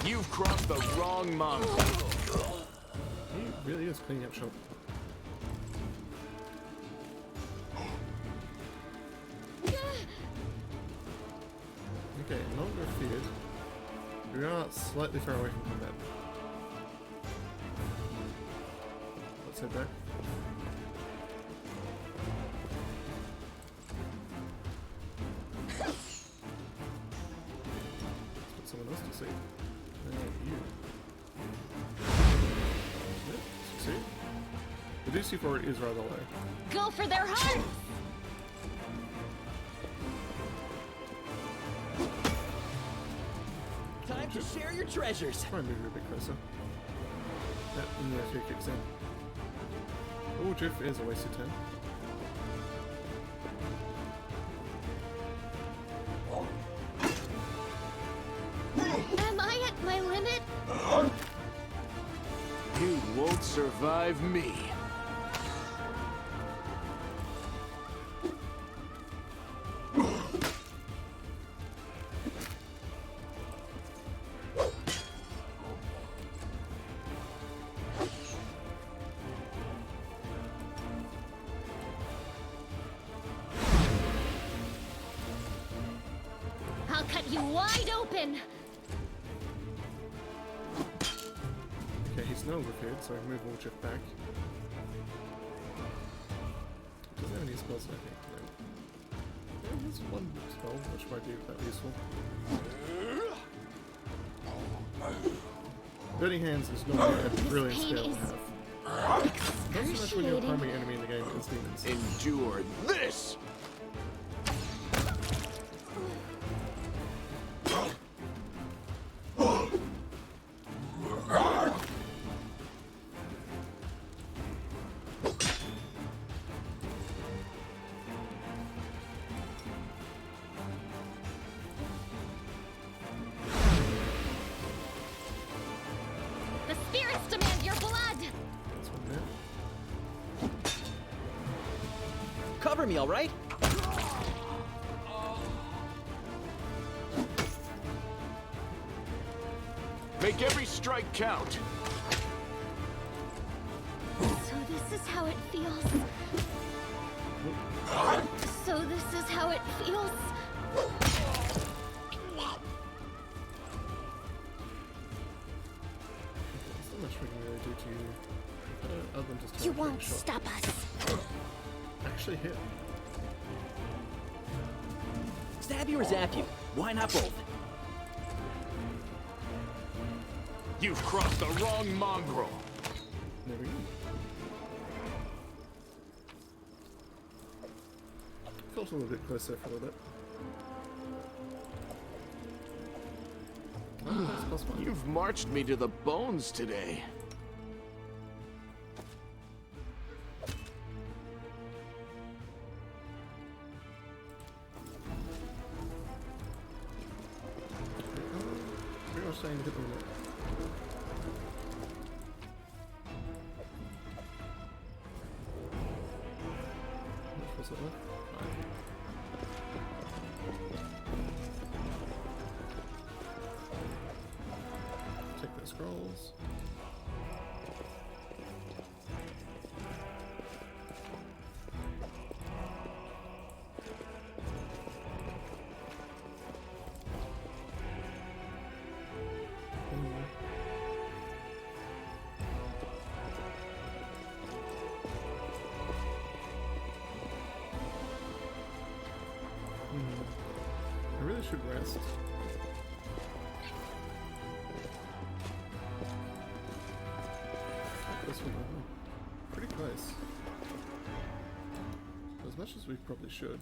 You've crossed the wrong mountain. He really is cleaning up shop. Okay, no longer feared. We are slightly far away from combat. Let's head back. Let's put someone else to sleep. You. Yep, succeed. The DC for it is rather low. Go for their hearts! Time to share your treasures. Try and move you a bit closer. Yep, and the actually kicks in. Oh, Drift is a wasted turn. Am I at my limit? You won't survive me. I'll cut you wide open! Okay, he's no longer feared, so I can move all Drift back. Does he have any spells, I think? No. Yeah, there's one spell, which might be that useful. Burning Hands is normally a brilliant spell to have. Not so much when your primary enemy in the game is demons. Endure this! The spirits demand your blood! That's one there. Cover me, all right? Make every strike count. So this is how it feels. So this is how it feels. There's not much we can really do to you. Other than just You take a won't shot. stop us. actually hit. Stab you or zap you? Why not both? You've crossed the wrong mongrel. There we go. Felt a little bit closer for a little bit. Oh, that's +1. You've marched me to the bones today. Pretty much saying to hit them with it. How much was it left? 5. Take those scrolls. I really should rest. This one, pretty close. As much as we probably should.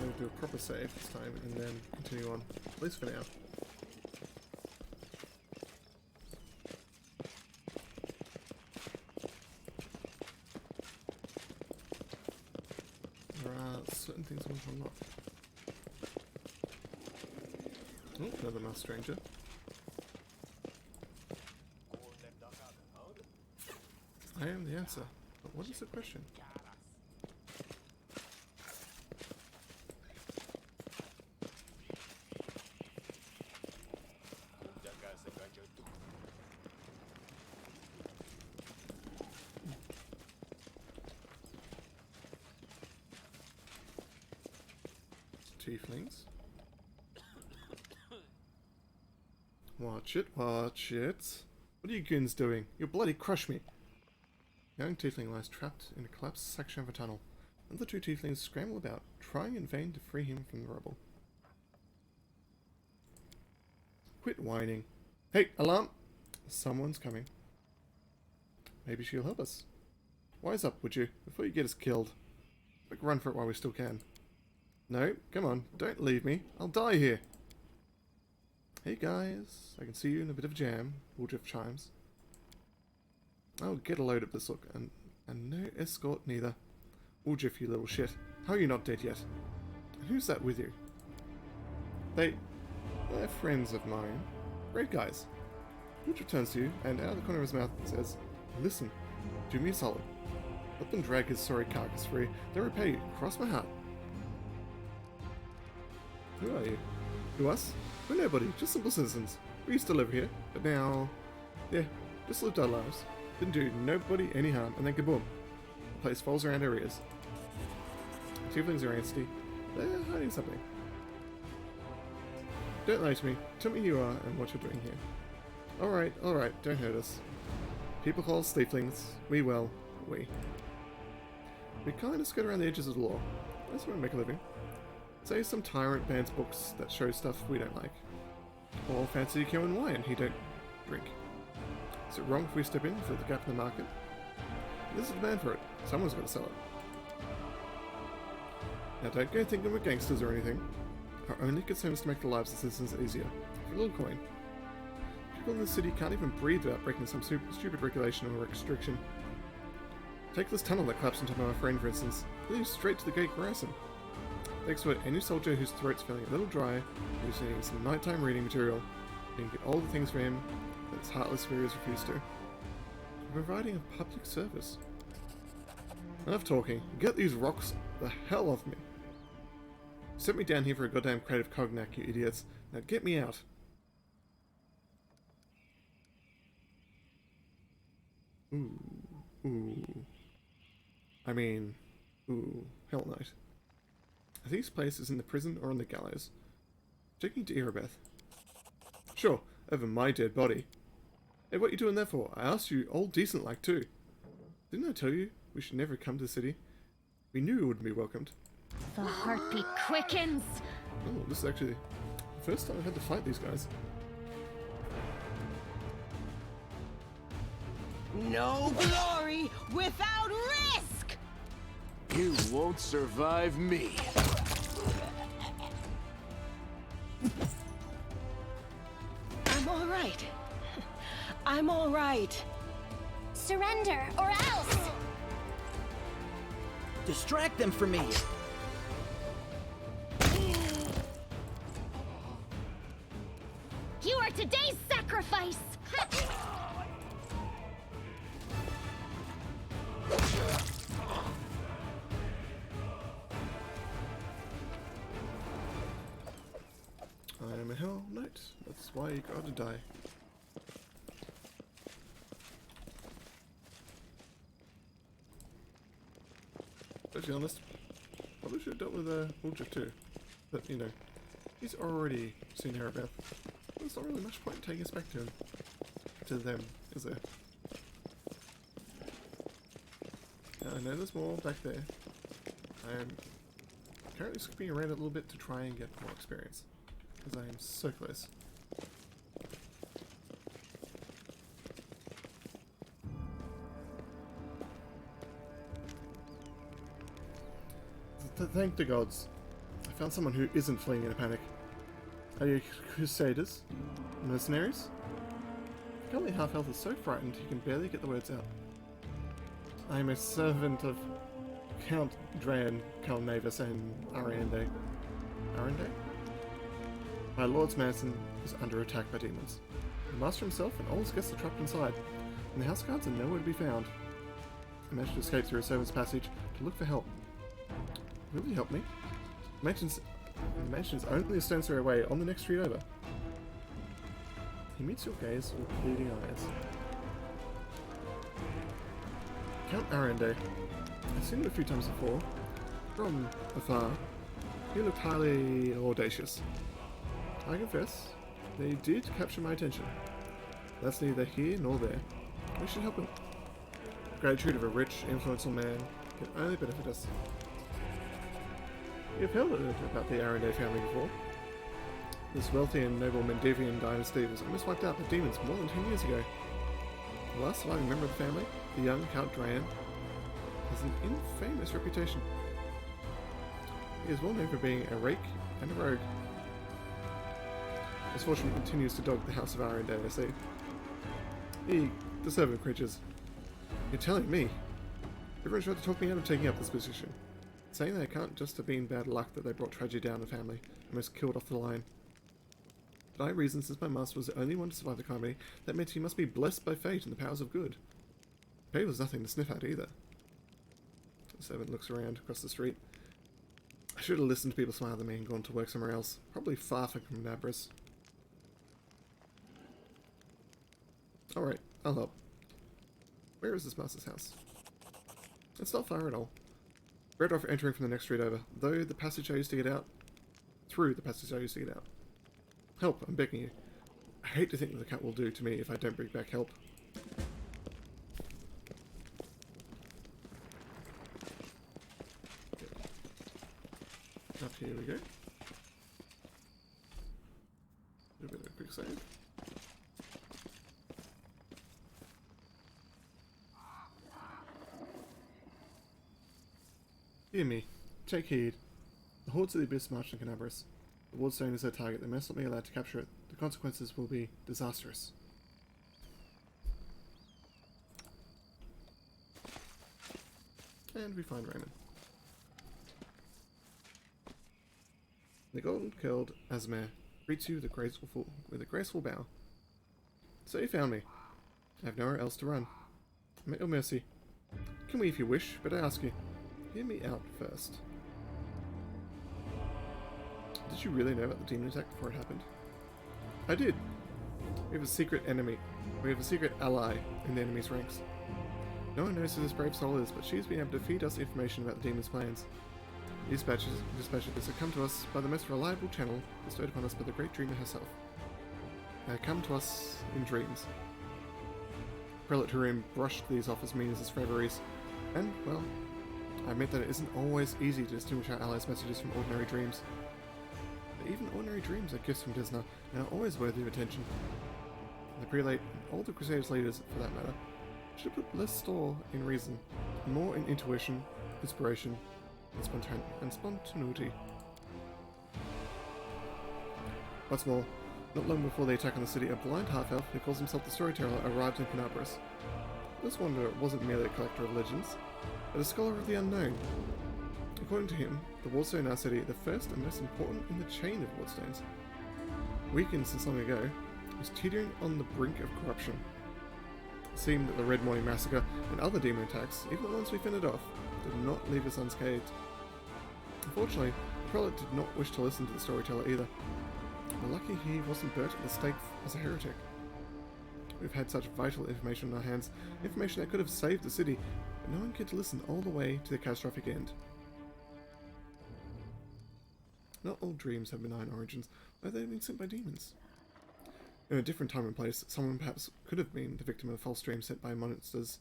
We'll do a proper save this time and then continue on, at least for now. There are certain things I want to unlock. Oh, another masked stranger. I am the answer. But what is the question? Tieflings. Watch it, watch it. What are you goons doing? You'll bloody crush me. Young tiefling lies trapped in a collapsed section of a tunnel. Another 2 tieflings scramble about, trying in vain to free him from the rubble. Quit whining. Hey, alarm! Someone's coming. Maybe she'll help us. Wise up, would you, before you get us killed. Quick run for it while we still can. No, come on, don't leave me. I'll die here. Hey guys, I can see you in a bit of a jam. Woodruff chimes. Oh, get a load of this look, and no escort neither. Woodruff, you little shit. How are you not dead yet? And who's that with you? They're friends of mine. Great guys. Woodruff turns to you, and out of the corner of his mouth says, listen, do me a solid. Let them drag his sorry carcass free. They'll repay you. Cross my heart. Who are you? Who, us? We're nobody, just simple citizens. We used to live here, but now... yeah, just lived our lives. Didn't do nobody any harm, and then kaboom. The place falls around our ears. The tieflings are antsy. They're hiding something. Don't lie to me. Tell me who you are and what you're doing here. Alright, don't hurt us. People call us tieflings. We kind of skirt around the edges of the law. That's where we make a living. Say some tyrant bans books that show stuff we don't like. Or fancy Kyo and wine he don't drink. Is it wrong if we step in for the gap in the market? There's a demand for it. Someone's got to sell it. Now don't go thinking we're gangsters or anything. Our only concern is to make the lives of citizens easier. For a little coin. People in the city can't even breathe without breaking some stupid regulation or restriction. Take this tunnel that collapsed on top of our friend, for instance. It leads straight to the gate garrison. Thanks to it, any soldier whose throat's feeling a little dry, who's needing some nighttime reading material, you can get all the things for him that his heartless superiors refuse to. We're providing a public service. Enough talking. Get these rocks the hell off me. You sent me down here for a goddamn creative cognac, you idiots. Now get me out. Ooh. I mean, Hell Knight. Are these places in the prison or on the gallows? Taking to Erebeth. Sure, over my dead body. Hey, what you doing there for? I asked you all decent like too. Didn't I tell you We should never come to the city. We knew we wouldn't be welcomed. The heartbeat quickens. Oh, this is actually the first time I've had to fight these guys. No glory without risk! You won't survive me. I'm all right. I'm all right. Surrender, or else! Distract them from me. You are today's sacrifice. I am a Hell Knight. That's why you gotta die. To be honest, probably should have dealt with Woolchick too. But, you know, he's already seen Arabeth. There's not really much point in taking us back to them, is there? I know there's more back there. I am currently skipping around a little bit to try and get more experience, because I am so close. Thank the gods. I found someone who isn't fleeing in a panic. Are you crusaders? Mercenaries? Currently half health is so frightened he can barely get the words out. I am a servant of Count Dran, Calnavis, and Ariande. Ariande? My lord's mansion is under attack by demons. The master himself and all his guests are trapped inside, and the house guards are nowhere to be found. I managed to escape through a servant's passage to look for help. Will you help me? The mansion is only a stone's throw away on the next street over. He meets your gaze with pleading eyes. Count Arande. I've seen him a few times before. From afar. He looked highly audacious. I confess, they did capture my attention. That's neither here nor there. We should help him. The gratitude of a rich, influential man can only benefit us. You've heard about the Arande family before. This wealthy and noble Mendevian dynasty was almost wiped out by demons more than 10 years ago. The last surviving member of the family, the young Count Dran, has an infamous reputation. He is well known for being a rake and a rogue. Misfortune continues to dog the house of Arande, I see. The servant creatures. You're telling me? Everyone tried to talk me out of taking up this position, saying that it can't just have been bad luck that they brought tragedy down the family, almost killed off the line. But I reasoned since my master was the only one to survive the calamity, that meant he must be blessed by fate and the powers of good. Pay was nothing to sniff at either. The servant looks around across the street. I should have listened to people smile at me and gone to work somewhere else, probably far from Nabras. Alright, I'll help. Where is this master's house? It's not far at all. Right off entering from the next street over, though the passage I used to get out. Through the passage I used to get out. Help, I'm begging you. I hate to think what the cat will do to me if I don't bring back help. Up here we go. A bit of a quick save. Hear me. Take heed. The hordes of the Abyss march on Canabras. The Wardstone is their target. They must not be allowed to capture it. The consequences will be disastrous. And we find Raymond. The golden-curled Asmare greets you with a graceful bow. So you found me. I have nowhere else to run. I'm at your mercy. Kill me if you wish, but I ask you, hear me out first. Did you really know about the demon attack before it happened? I did. We have a secret enemy. We have a secret ally in the enemy's ranks. No one knows who this brave soul is, but she's been able to feed us information about the demon's plans. These dispatches have come to us by the most reliable channel bestowed upon us by the great dreamer herself. They have come to us in dreams. Prelate Harim brushed these off as means as reveries, And, well, I admit that it isn't always easy to distinguish our allies' messages from ordinary dreams. But even ordinary dreams are gifts from Disney and are always worthy of attention. The prelate, and all the Crusaders' leaders for that matter, should put less store in reason, and more in intuition, inspiration, and spontaneity. What's more, not long before the attack on the city, a blind half-elf who calls himself the Storyteller arrived in Penabris. This wanderer wasn't merely a collector of legends, but a scholar of the unknown. According to him, the Wardstone in our city, the first and most important in the chain of Wardstones, weakened since long ago, was teetering on the brink of corruption. It seemed that the Red Morning Massacre and other demon attacks, even the ones we fended off, did not leave us unscathed. Unfortunately, the prelate did not wish to listen to the Storyteller either. We're lucky he wasn't burnt at the stake as a heretic. We've had such vital information on our hands, information that could have saved the city, but no one cared to listen all the way to the catastrophic end. Not all dreams have benign origins, though they've been sent by demons. In a different time and place, someone perhaps could have been the victim of a false dream sent by monsters.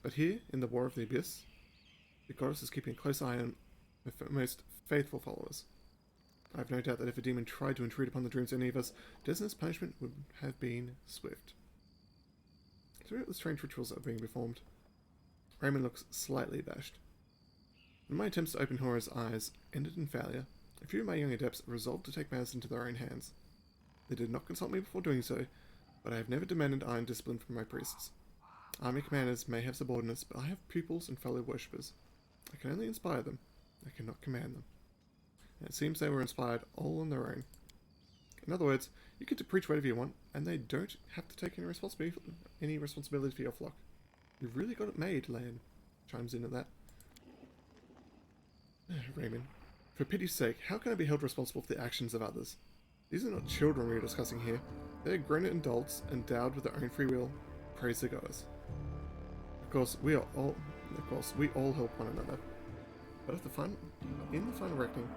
But here, in the War of the Abyss, the goddess is keeping a close eye on her most faithful followers. I have no doubt that if a demon tried to intrude upon the dreams of any of us, Desna's punishment would have been swift. Throughout the strange rituals that are being performed, Raymond looks slightly abashed. When my attempts to open Hora's eyes ended in failure, a few of my young adepts resolved to take matters into their own hands. They did not consult me before doing so, but I have never demanded iron discipline from my priests. Army commanders may have subordinates, but I have pupils and fellow worshippers. I can only inspire them, I cannot command them. And it seems they were inspired all on their own. In other words, you get to preach whatever you want, and they don't have to take any responsibility for your flock. You've really got it made, Lan chimes in at that. Raymond, for pity's sake, how can I be held responsible for the actions of others? These are not children we are discussing here. They are grown adults endowed with their own free will. Praise the goddess. Of course, we all help one another. But in the final reckoning,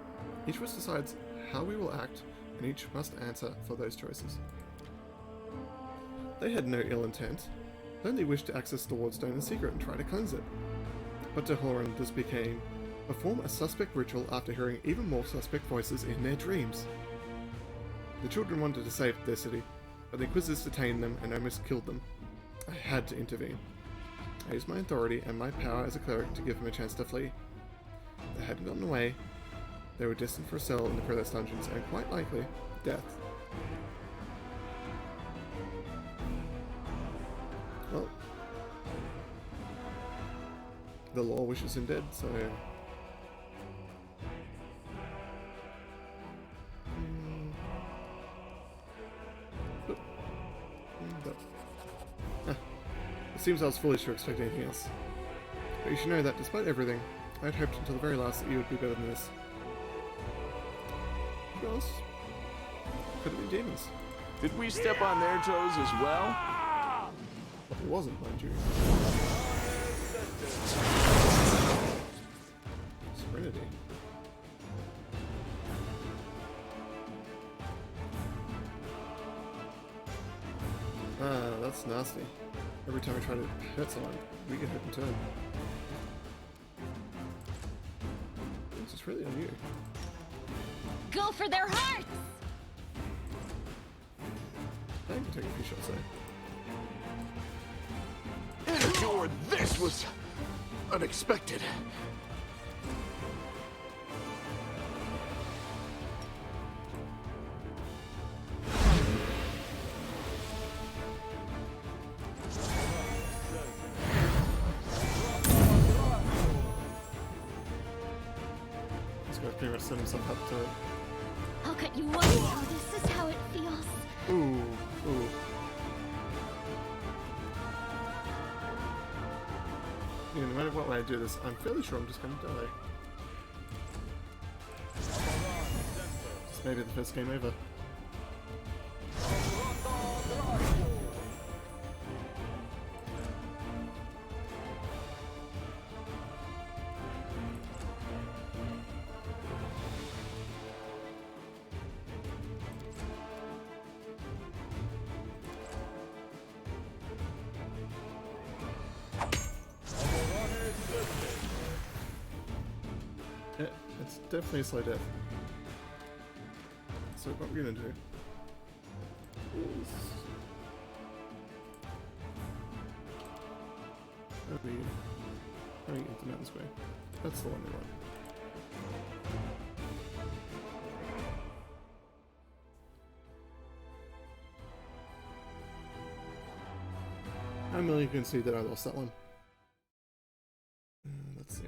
each of us decides how we will act, and each must answer for those choices. They had no ill intent. They only wished to access the Wardstone in secret and try to cleanse it. But to Horan, this became perform a suspect ritual after hearing even more suspect voices in their dreams. The children wanted to save their city, but the Inquisitors detained them and almost killed them. I had to intervene. I used my authority and my power as a cleric to give them a chance to flee. If they hadn't gotten away, they were destined for a cell in the Prelate's dungeons, and quite likely, death. Well, the law wishes him dead, so... It seems I was foolish to expect anything else. But you should know that, despite everything, I had hoped until the very last that you would be better than this. To be honest, could have been demons. Did we step on their toes as well? But it wasn't, mind you. Serenity. Ah, that's nasty. Every time I try to hurt someone, we get hit in turn. This is really on you. Go for their hearts! I can take a few shots there. Endure, this was unexpected. Pretty much set himself up to it. I'll cut you off now. This is how it feels. Ooh. Yeah, no matter what way I do this, I'm fairly sure I'm just gonna die. This may be the first game over. It's definitely a slow death. So what we're gonna do is that'll be going into Mountain's Way. That's the one we want. I'm really going to see that I lost that one. Let's see.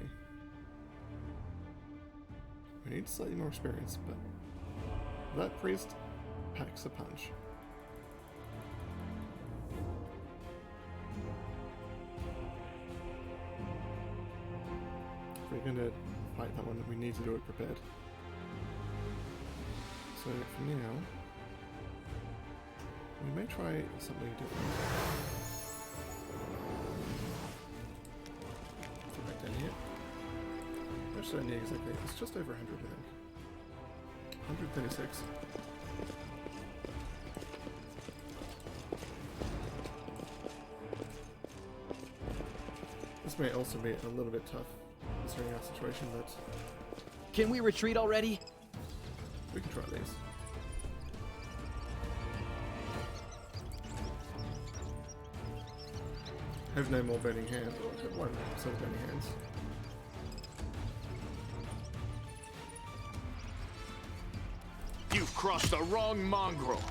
We need slightly more experience, but that priest packs a punch. If we're going to fight that one, we need to do it prepared. So for now, we may try something different. Back down here. Actually, I need exactly. It's just over 100, I think. 136. This may also be a little bit tough, considering our situation, but Can we retreat already? we can try these. Have no more burning hands. Oh, have one set of burning hands. You've crossed the wrong mongrel.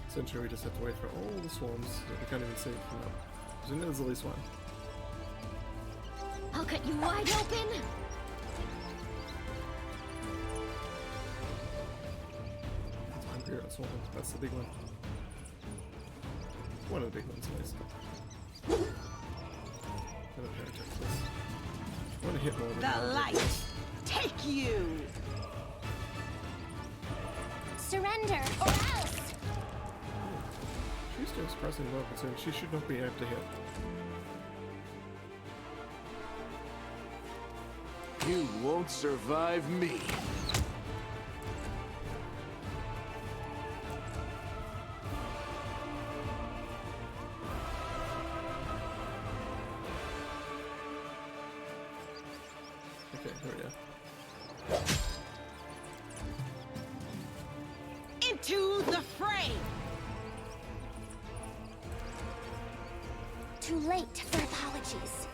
Essentially, we just have to wait for all the swarms that we can't even see come up. So there's at least one. I'll cut you wide open. Time period swarm. That's the big one. One of the big ones, at least. Gonna pay attention to this. I want to hit more than The light! Take you! Surrender or else. She's doing surprisingly well considering she should not be able to hit. You won't survive me. Okay, there we go. Into the fray! Too late for apologies.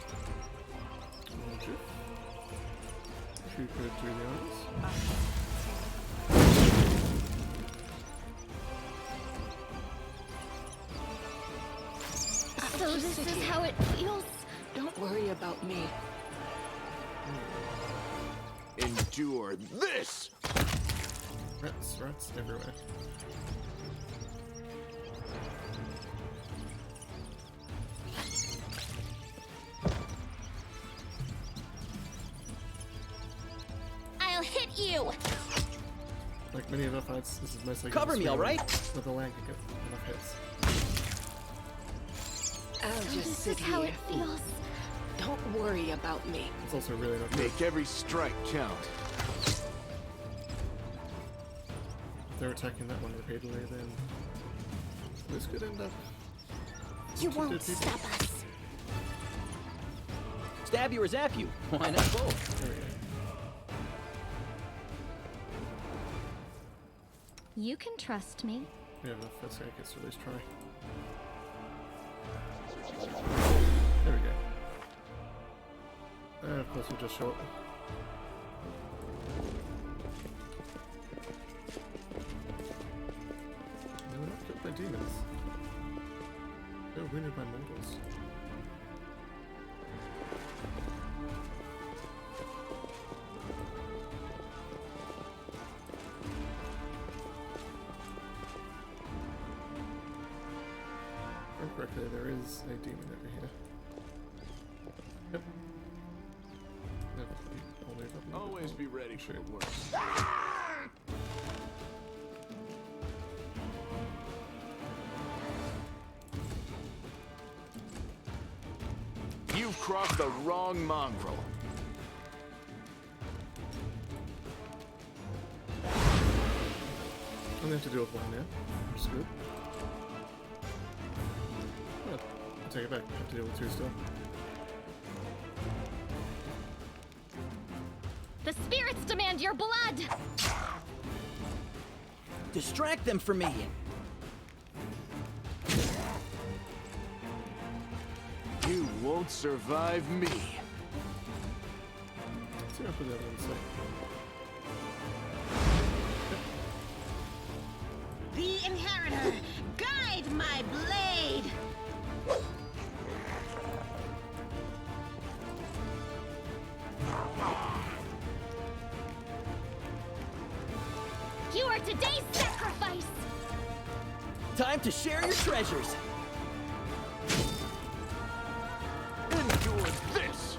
If you could do the honors. So this is how it feels. Don't worry about me. Endure this! Rats everywhere. I'll hit you. Like many of our fights, this is mostly Cover me, all right? With the land can get enough hits. I'll So just this sit is how here. it feels. Don't worry about me. It's also really not good. Make every strike count. If they're attacking that one repeatedly, then this could end up. You Two won't dead people. stop us. Stab you or zap you? Why not both? There we go. You can trust me. We have enough. This guy gets to at least try. There we go. And of course we'll just show up. No, we're not killed by demons. They're wounded by mortals. If I remember correctly, there is a demon over here. Yep. I'll move up a little Always bit. be ready for Sure. the worst. You've crossed the wrong mongrel. I'm gonna have to deal with one now, which is good. Oh, I take it back. I have to deal with two still. spirits demand your blood! Distract them from me. You won't survive me. Let's see what the other one say. The Inheritor, guide my blade! You are today's sacrifice! Time to share your treasures. Endure this!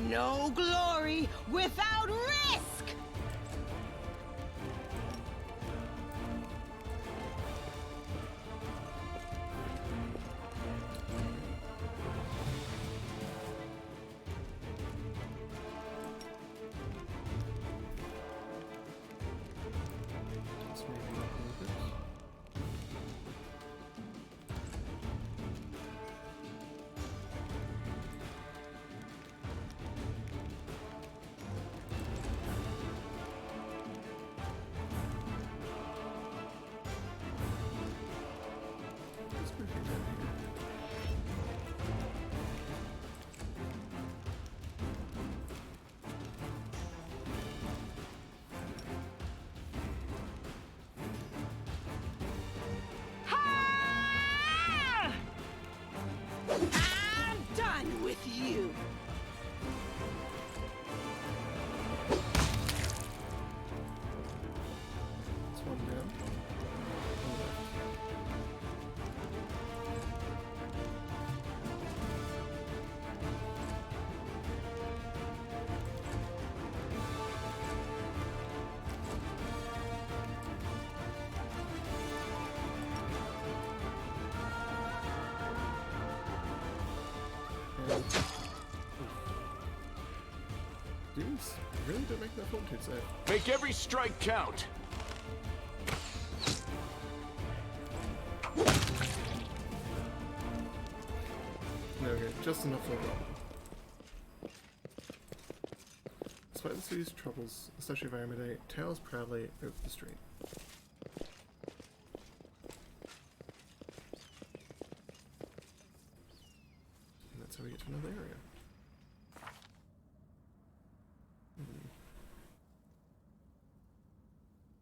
No glory without risk! Let's maybe up a little bit. Let's move things down here. I'm done with you! That's one down. One left. And dudes really don't make that fortitude save. Make every strike count. No, okay, just enough for a roll. Despite the city's troubles, especially Varamide, tails proudly over the street. And that's how we get to another area.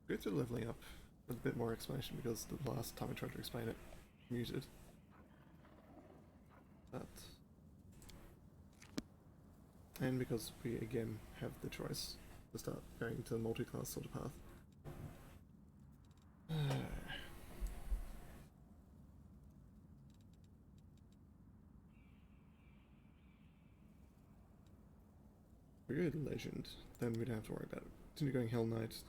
Go through leveling up with a bit more explanation because the last time I tried to explain it, muted. But and because we again have the choice to start going to the multi-class sort of path. If we go to Legend, then we don't have to worry about it. Continue going Hell Knight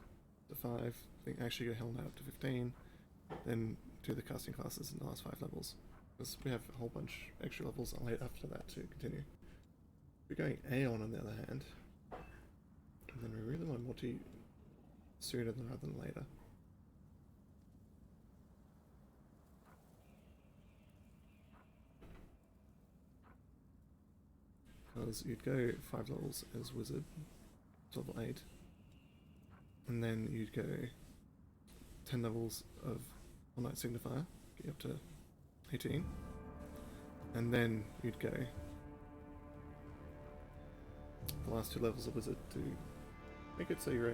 to 5, then actually go Hell Knight up to 15, then do the casting classes in the last 5 levels. Because we have a whole bunch extra levels after that to continue. We're going Aeon on the other hand, and then we really want multi sooner rather than later. Because you'd go 5 levels as Wizard, to level 8, and then you'd go 10 levels of All Night Signifier, get you up to 18, and then you'd go the last 2 levels of Wizard to make it so you're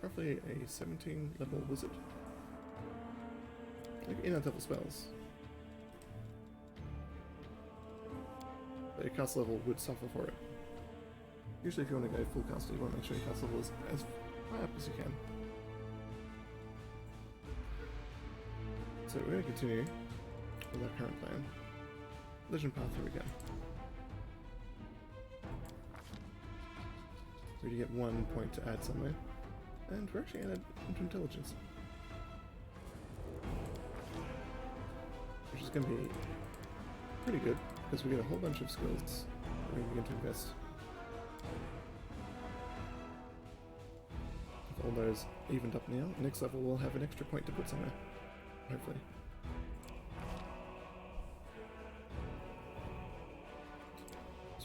roughly a 17 level Wizard. Like in level spells. But your cast level would suffer for it. Usually if you want to go full cast, you want to make sure your cast level is as high up as you can. So we're going to continue with our current plan. Legend path, here we go. We get 1 point to add somewhere. And we're actually added into intelligence. Which is going to be pretty good, because we get a whole bunch of skills that we can begin to invest. With all those evened up now, next level we'll have an extra point to put somewhere. Hopefully.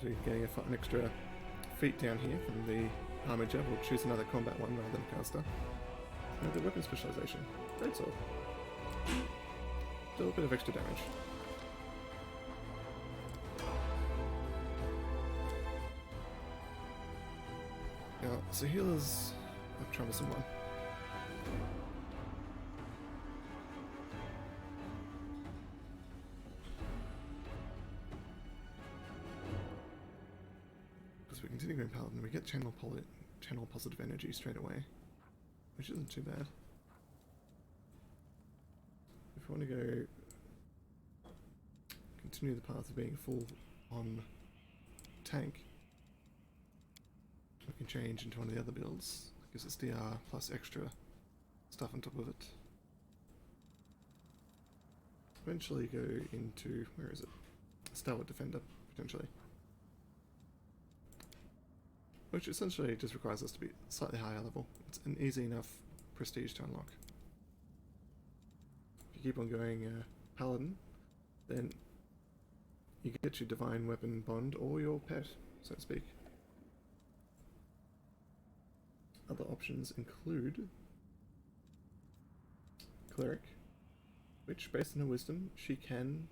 So you're getting an extra feat down here from the Armager. We'll choose another combat one rather than caster. Another weapon specialization. Great sword. Still a bit of extra damage. Now, so healer's a troublesome one. Because we continue going paladin, we get channel positive energy straight away, which isn't too bad. If we want to go continue the path of being full on tank, we can change into one of the other builds. That gives us DR plus extra stuff on top of it. Eventually go into, where is it? Stalwart Defender, potentially. Which essentially just requires us to be slightly higher level. It's an easy enough prestige to unlock. If you keep on going Paladin, then you get your Divine Weapon Bond or your pet, so to speak. Other options include Cleric, which based on her wisdom she can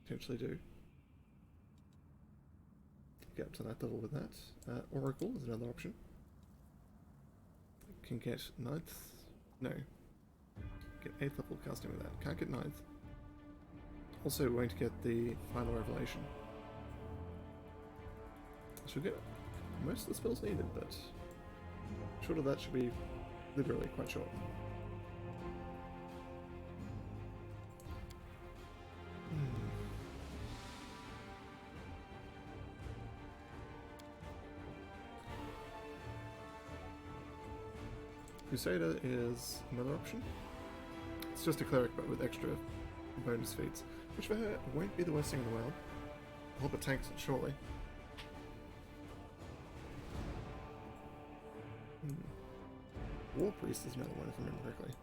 potentially do. Get up to that level with that. Oracle is another option. Can get 9th, no, get 8th level casting with that. Can't get 9th. Also won't get the final revelation. She'll get most of the spells needed, but short of that should be literally quite short. Crusader is another option. It's just a cleric but with extra bonus feats, which for her won't be the worst thing in the world. I hope it tanks it shortly. War Priest is another one if I remember correctly.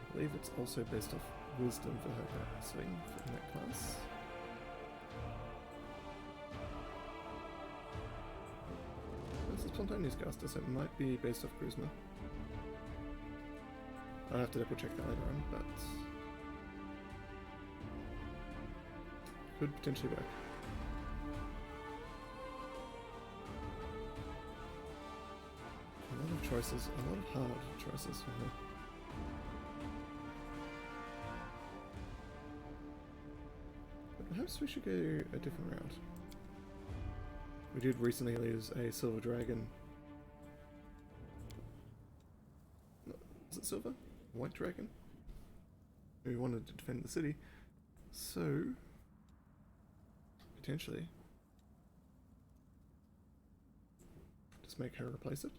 I believe it's also based off wisdom for her casting in that class. This is Spontaneous caster, so it might be based off charisma. I'll have to double check that later on, but could potentially work. A lot of choices, a lot of hard choices for her. But perhaps we should go a different route. We did recently lose a silver dragon. No, is it silver? White dragon? We wanted to defend the city, so potentially just make her replace it.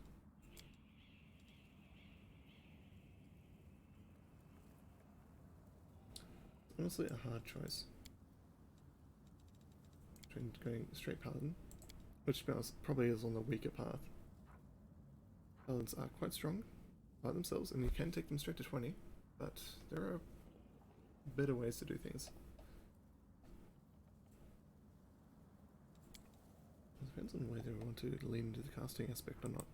It's honestly a hard choice between going straight paladin, which probably is on the weaker path. Paladins are quite strong by themselves, and you can take them straight to 20, but there are better ways to do things. It depends on whether we want to lean into the casting aspect or not.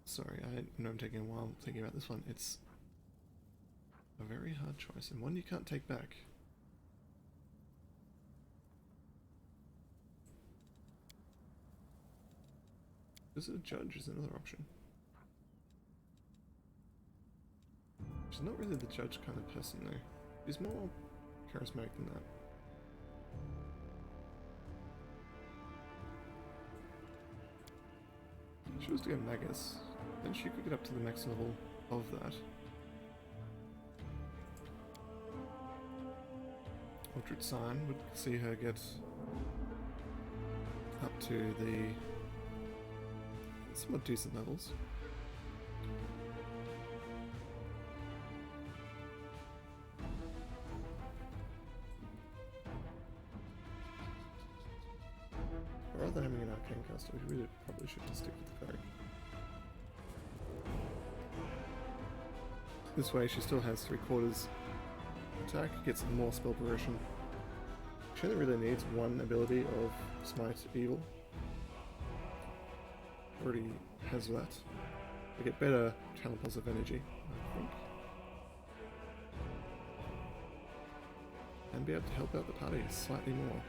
Sorry, I know I'm taking a while thinking about this one. It's a very hard choice, and one you can't take back. Visitor Judge is another option. She's not really the judge kind of person though. She's more charismatic than that. If she was to go Magus, then she could get up to the max level of that. Ultra Sign would see her get up to the somewhat decent levels. Rather than having an arcane caster, we really probably should just stick with the cleric. This way she still has 3/4 attack, gets more spell progression. She only really needs one ability of Smite Evil. Already has that. We get better Channel Pulse of Energy, I think. And be able to help out the party slightly more.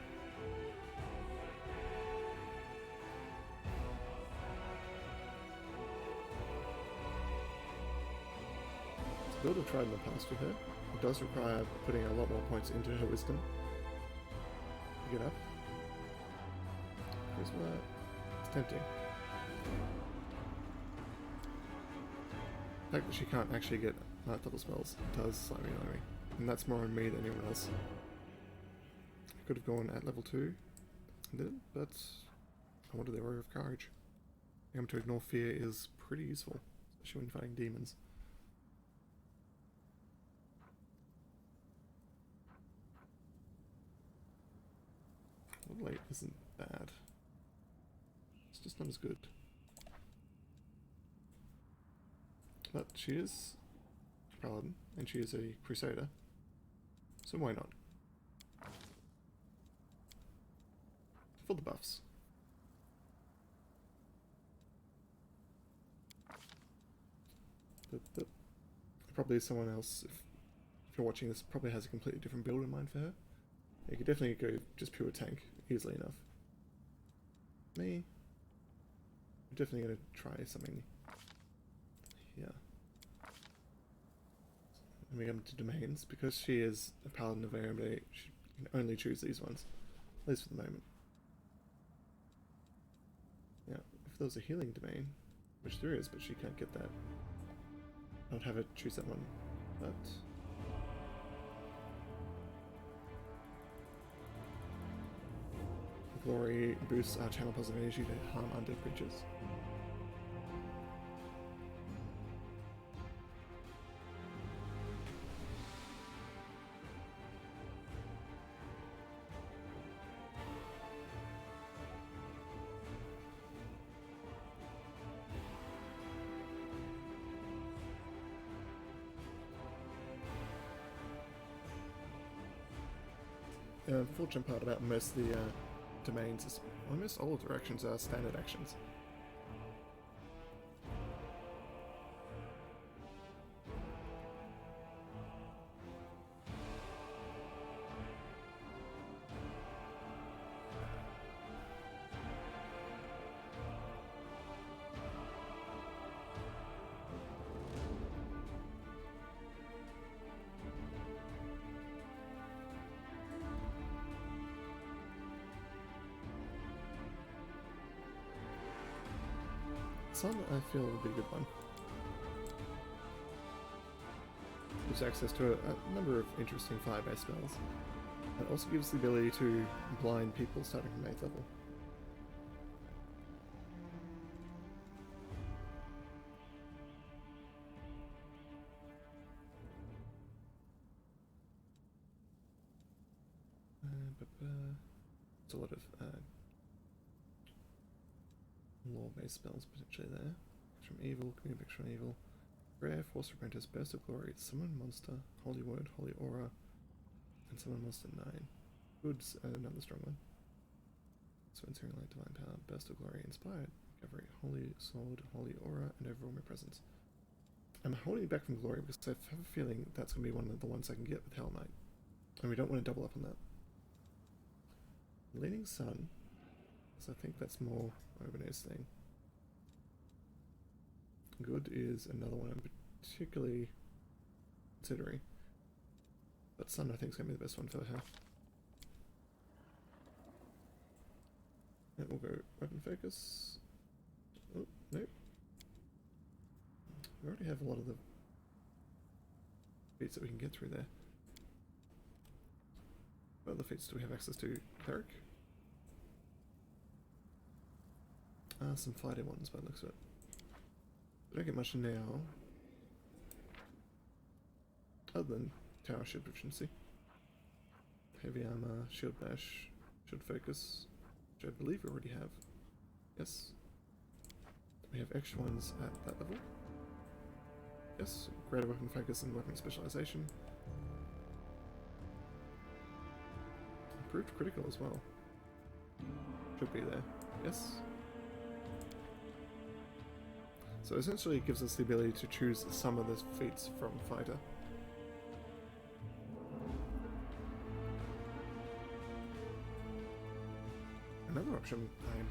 Build I've tried in the past with her. It does require putting a lot more points into her wisdom to get up. Charisma, it's tempting. The fact that she can't actually get night level spells does slightly annoy me. And that's more on me than anyone else. I could have gone at level 2 and didn't, but I wanted the Aura of Courage. Being able to ignore fear is pretty useful, especially when fighting demons. Late isn't bad. It's just not as good. But she is a paladin, and she is a crusader, so why not? For the buffs. But probably someone else, if you're watching this, probably has a completely different build in mind for her. You could definitely go just pure tank, easily enough. Me, I'm definitely going to try something here. And we come to domains. Because she is a paladin of AMD, she can only choose these ones. At least for the moment. Yeah, if there was a healing domain, which there is, but she can't get that, I'd have her choose that one. But Glory boosts our channel positive energy to harm undead creatures. The unfortunate part about most of the domains is almost all directions are standard actions. Sun, I feel, would be a good one. Gives access to a number of interesting fire-based spells. It also gives the ability to blind people starting from 8th level. It's a lot of law-based spells potentially there. From evil, communicate from evil. Rare, Force Apprentice, Burst of Glory, Summon Monster, Holy Word, Holy Aura, and Summon Monster 9. Good's another strong one. So Entering Light, Divine Power, Burst of Glory, Inspired, Recovery, Holy Sword, Holy Aura, and Overwhelming Presence. I'm holding back from Glory because I have a feeling that's going to be one of the ones I can get with Hell Knight. And we don't want to double up on that. Leaning Sun, because I think that's more Obanese thing. Good is another one I'm particularly considering. But Sun I think is going to be the best one for her. And we'll go Weapon Focus. Oh, nope. We already have a lot of the feats that we can get through there. What other feats do we have access to? Cleric? Some fighter ones by the looks of it. I don't get much now. Other than tower shield proficiency. Heavy armor, shield bash, shield focus, which I believe we already have. Yes. We have extra ones at that level. Yes, greater weapon focus and weapon specialization. Improved critical as well. Should be there. Yes. So essentially it gives us the ability to choose some of the feats from fighter. Another option I'm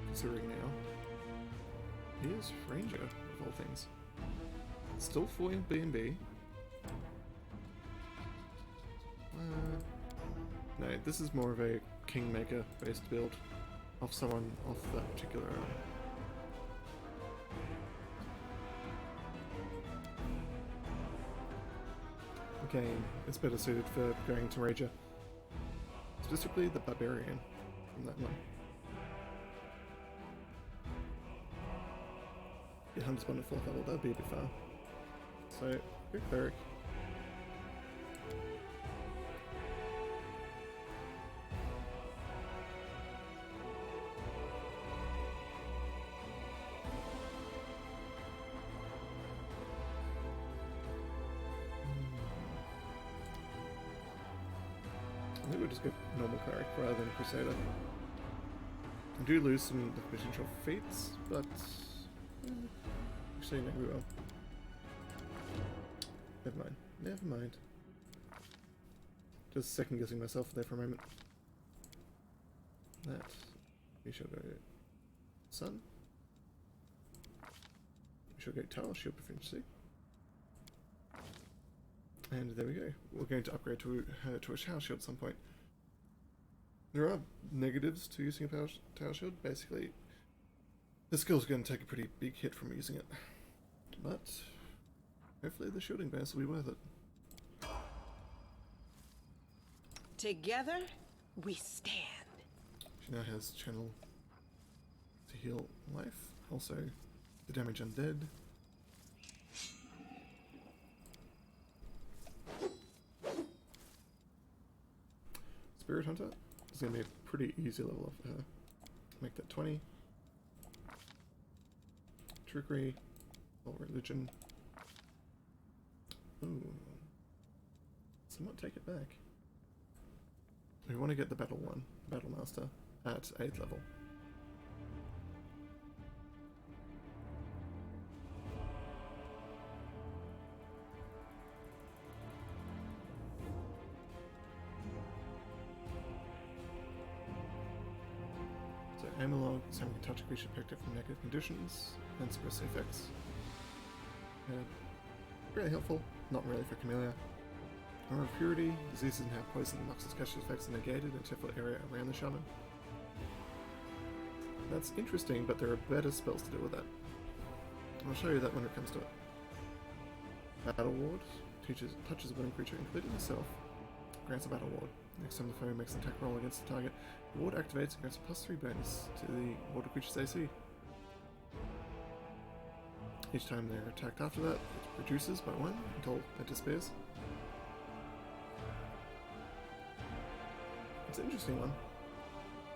considering now is Ranger, of all things. Still for B&B. No, this is more of a Kingmaker based build of someone off that particular game. It's better suited for going to Ranger. Specifically the Barbarian from that one. Get Hunter's Bond at 4th level, that'd be a bit far. So, go Cleric. I think we'll just go normal Cleric rather than Crusader. I do lose some of the potential feats, but actually no, we will. Never mind. Never mind. Just second guessing myself there for a moment. That we shall go Sun. We shall go Tower Shield Proficiency. And there we go. We're going to upgrade to a Tower Shield at some point. There are negatives to using a Tower Shield. Basically, the skill's going to take a pretty big hit from using it. But hopefully the shielding base will be worth it. Together, we stand. She now has channel to heal life. Also, the damage undead. Spirit Hunter is going to be a pretty easy level up for her. Make that 20. Trickery. Or religion. Ooh. Somewhat take it back. We want to get the Battle Master, at 8th level. So Analog, someone can touch a creature picked up from negative conditions, and suppressive effects. Really helpful, not really for Camellia. Armor of Purity, diseases and have poison and Noxus Catch effects are negated in a typical area around the shaman. That's interesting, but there are better spells to deal with that. I'll show you that when it comes to it. Battle Ward touches a willing creature, including yourself, grants a Battle Ward. Next time the foe makes an attack roll against the target, the ward activates and grants a +3 bonus to the warded creature's AC. Each time they're attacked after that, it reduces by 1 until it disappears. It's an interesting one.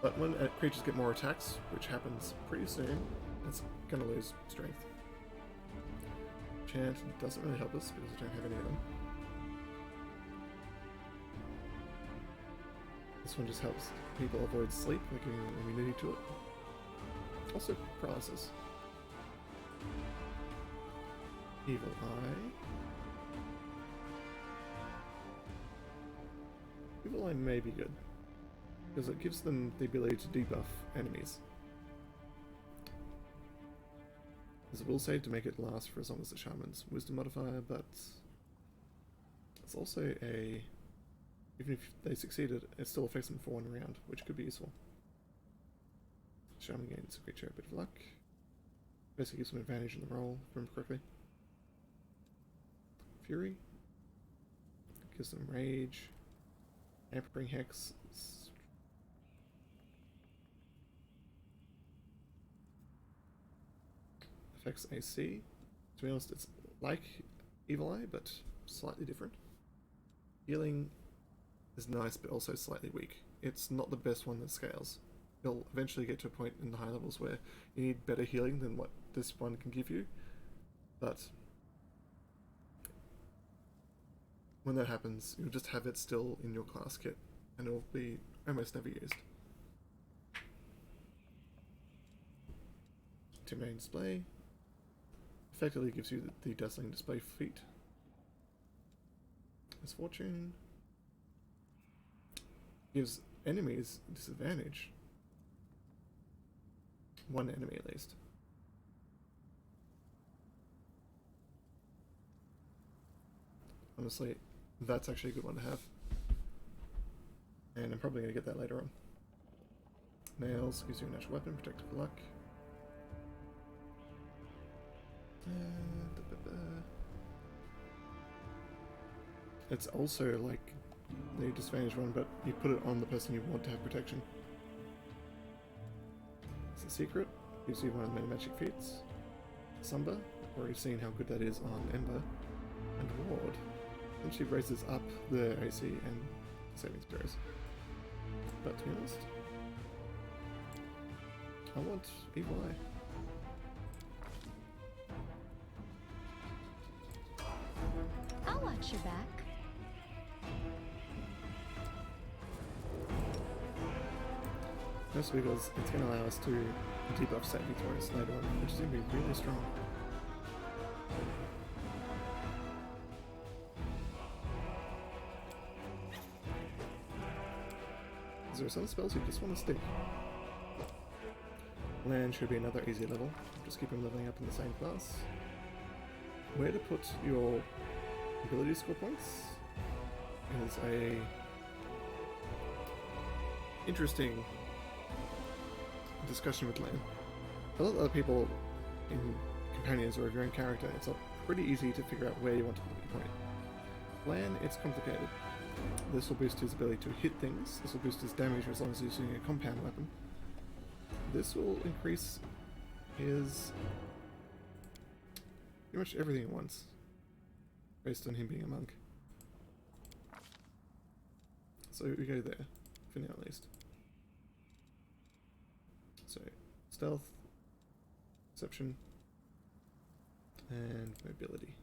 But when creatures get more attacks, which happens pretty soon, it's going to lose strength. Chant doesn't really help us because we don't have any of them. This one just helps people avoid sleep by giving them immunity to it. Also, paralysis. Evil Eye. Evil Eye may be good, because it gives them the ability to debuff enemies. There's a will save to make it last for as long as the Shaman's Wisdom modifier, but it's also a... even if they succeeded, it still affects them for 1 round, which could be useful. Shaman gains a creature a bit of luck. Basically gives them advantage in the roll, if I remember correctly. Fury. Gives them Rage. Hampering Hex. affects AC. To be honest, it's like Evil Eye, but slightly different. Healing is nice, but also slightly weak. It's not the best one that scales. You'll eventually get to a point in the high levels where you need better healing than what this one can give you, but when that happens, you'll just have it still in your class kit, and it'll be almost never used. To main display, effectively gives you the dazzling display feat. Misfortune gives enemies disadvantage. One enemy at least. Honestly, that's actually a good one to have. And I'm probably going to get that later on. Nails gives you a natural weapon, protected for luck. It's also like the disadvantage one, but you put it on the person you want to have protection. It's a secret, gives you one of the many magic feats. Sumber, already seen how good that is on Ember. And Ward, essentially raises up the AC and saving throws. But to be honest, I want Evil Eye. I'll watch your back. Mostly because it's going to allow us to debuff set victorious later on, which is going to be really strong. Is there some spells you just want to stick? Land should be another easy level. Just keep him leveling up in the same class. Where to put your ability score points is a interesting discussion with Lan. A lot of other people in companions or of your own character, it's pretty easy to figure out where you want to put your point. Lan, it's complicated. This will boost his ability to hit things. This will boost his damage as long as he's using a compound weapon. This will increase his pretty much everything at once, based on him being a monk. So we go there, for now at least. So, stealth, perception, and mobility.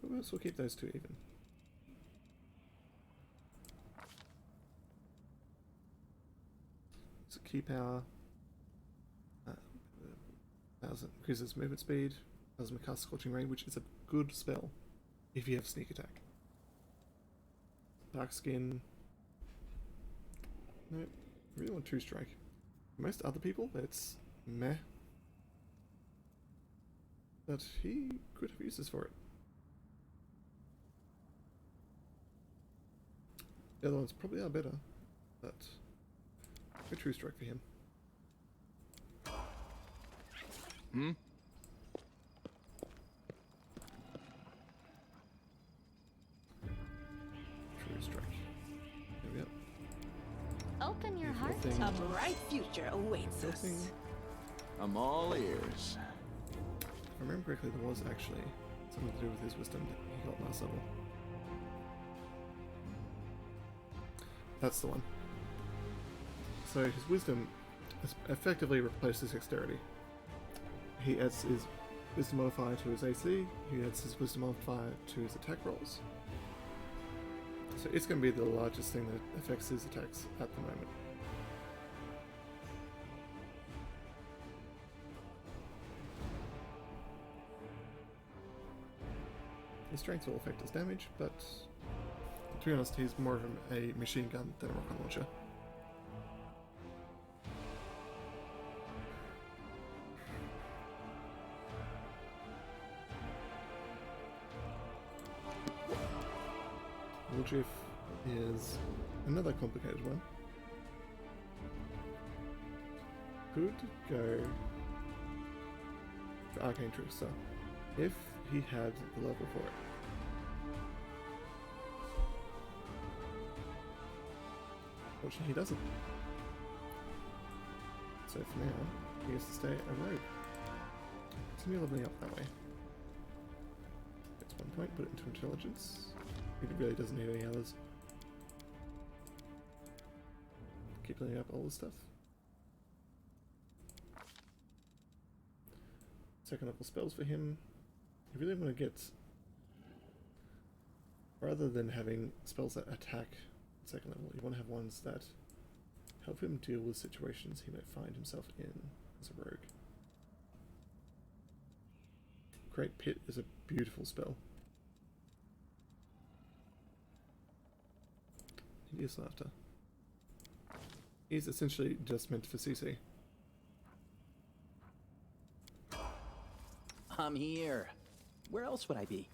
But we'll keep those two even. So key power, 1000 increases movement speed, 1000 cast Scorching Ray, which is a good spell if you have sneak attack. Dark skin. Nope, I really want 2-strike. Most other people, it's meh. But he could have uses for it. The other ones probably are better, but a 2-strike for him. True strike. There we go. Open your heart. A bright future awaits us. I'm all ears. If I remember correctly, there was actually something to do with his wisdom that he got last level. That's the one. So his wisdom effectively replaces dexterity. He adds his wisdom modifier to his AC, he adds his wisdom modifier to his attack rolls. So it's going to be the largest thing that affects his attacks at the moment. His strength will affect his damage, but to be honest, he's more of a machine gun than a rocket launcher. Woodriff is another complicated one. Could go for Arcane Trickster if he had the level for it. Fortunately, he doesn't. So for now, He has to stay a rogue. Continue leveling up that way. Gets 1 point, put it into intelligence. He really doesn't need any others. Keep leveling up all the stuff. Second level spells for him. You really want to get, rather than having spells that attack at second level, you want to have ones that help him deal with situations he might find himself in as a rogue. Great Pit is a beautiful spell. Hideous Laughter. He's essentially just meant for CC. I'm here. Where else would I be?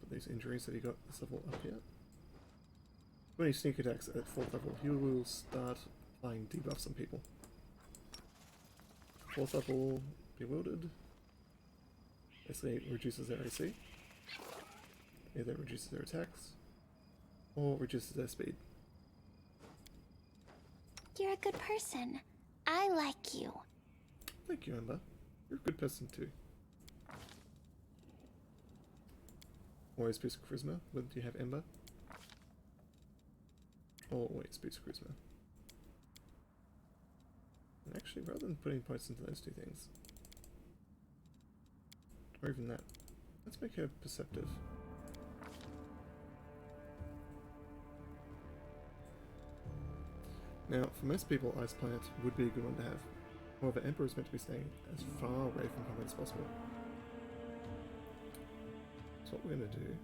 But these injuries that he got this level up here. When he sneak attacks at 4th level, he will start applying debuffs on people. 4th level, Bewildered. Basically reduces their AC. Either reduces their attacks, or reduces their speed. You're a good person. I like you. Thank you, Ember. You're a good person too. Always boost charisma. Whether you have Ember, or always boost charisma. And actually, rather than putting points into those two things, or even that, let's make her perceptive. Now, for most people, Ice Plant would be a good one to have. However, Emperor is meant to be staying as far away from combat as possible. So what we're going to do...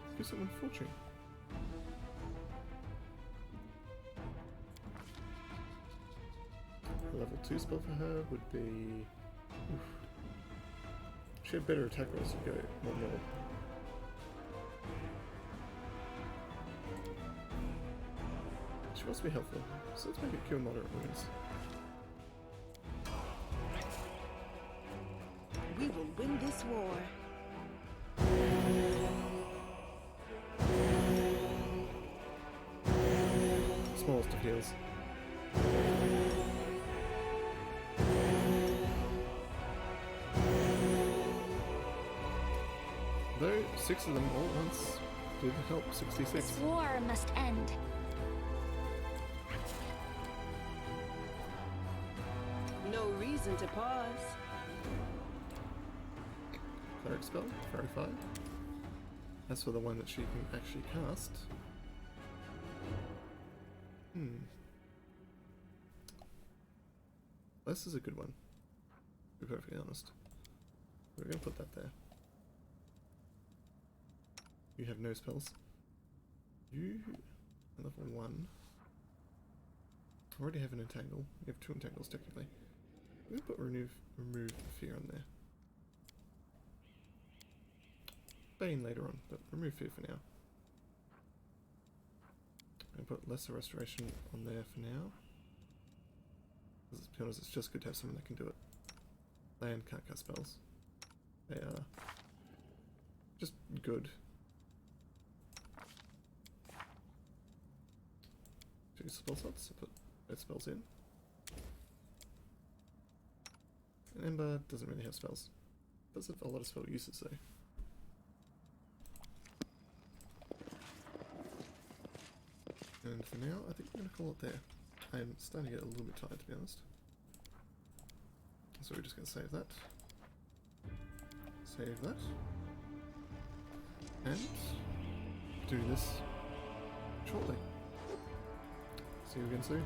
Let's do something fortune. A level 2 spell for her would be... Oof. She had better attack rolls to go one more. She wants to be helpful, so let's make it cure moderate wounds. We will win this war. Smallest of heals. Though 6 of them all at once did help 66. This war must end. No reason to pause. Cleric spell, Verify. As for the one that she can actually cast... This is a good one, to be perfectly honest. We're going to put that there. You have no spells. You, level 1, already have an entangle. You have 2 entangles technically. We're going to put remove fear on there. Bane later on, but remove fear for now. I'm going to put lesser restoration on there for now. Because to be honest, it's just good to have someone that can do it. Land can't cast spells. They are just good. 2 spell slots, so put both spells in. And Ember doesn't really have spells. Does have a lot of spell uses though. And for now, I think we're going to call it there. I'm starting to get a little bit tired, to be honest. So we're just going to save that. Save that. And do this shortly. See you again soon.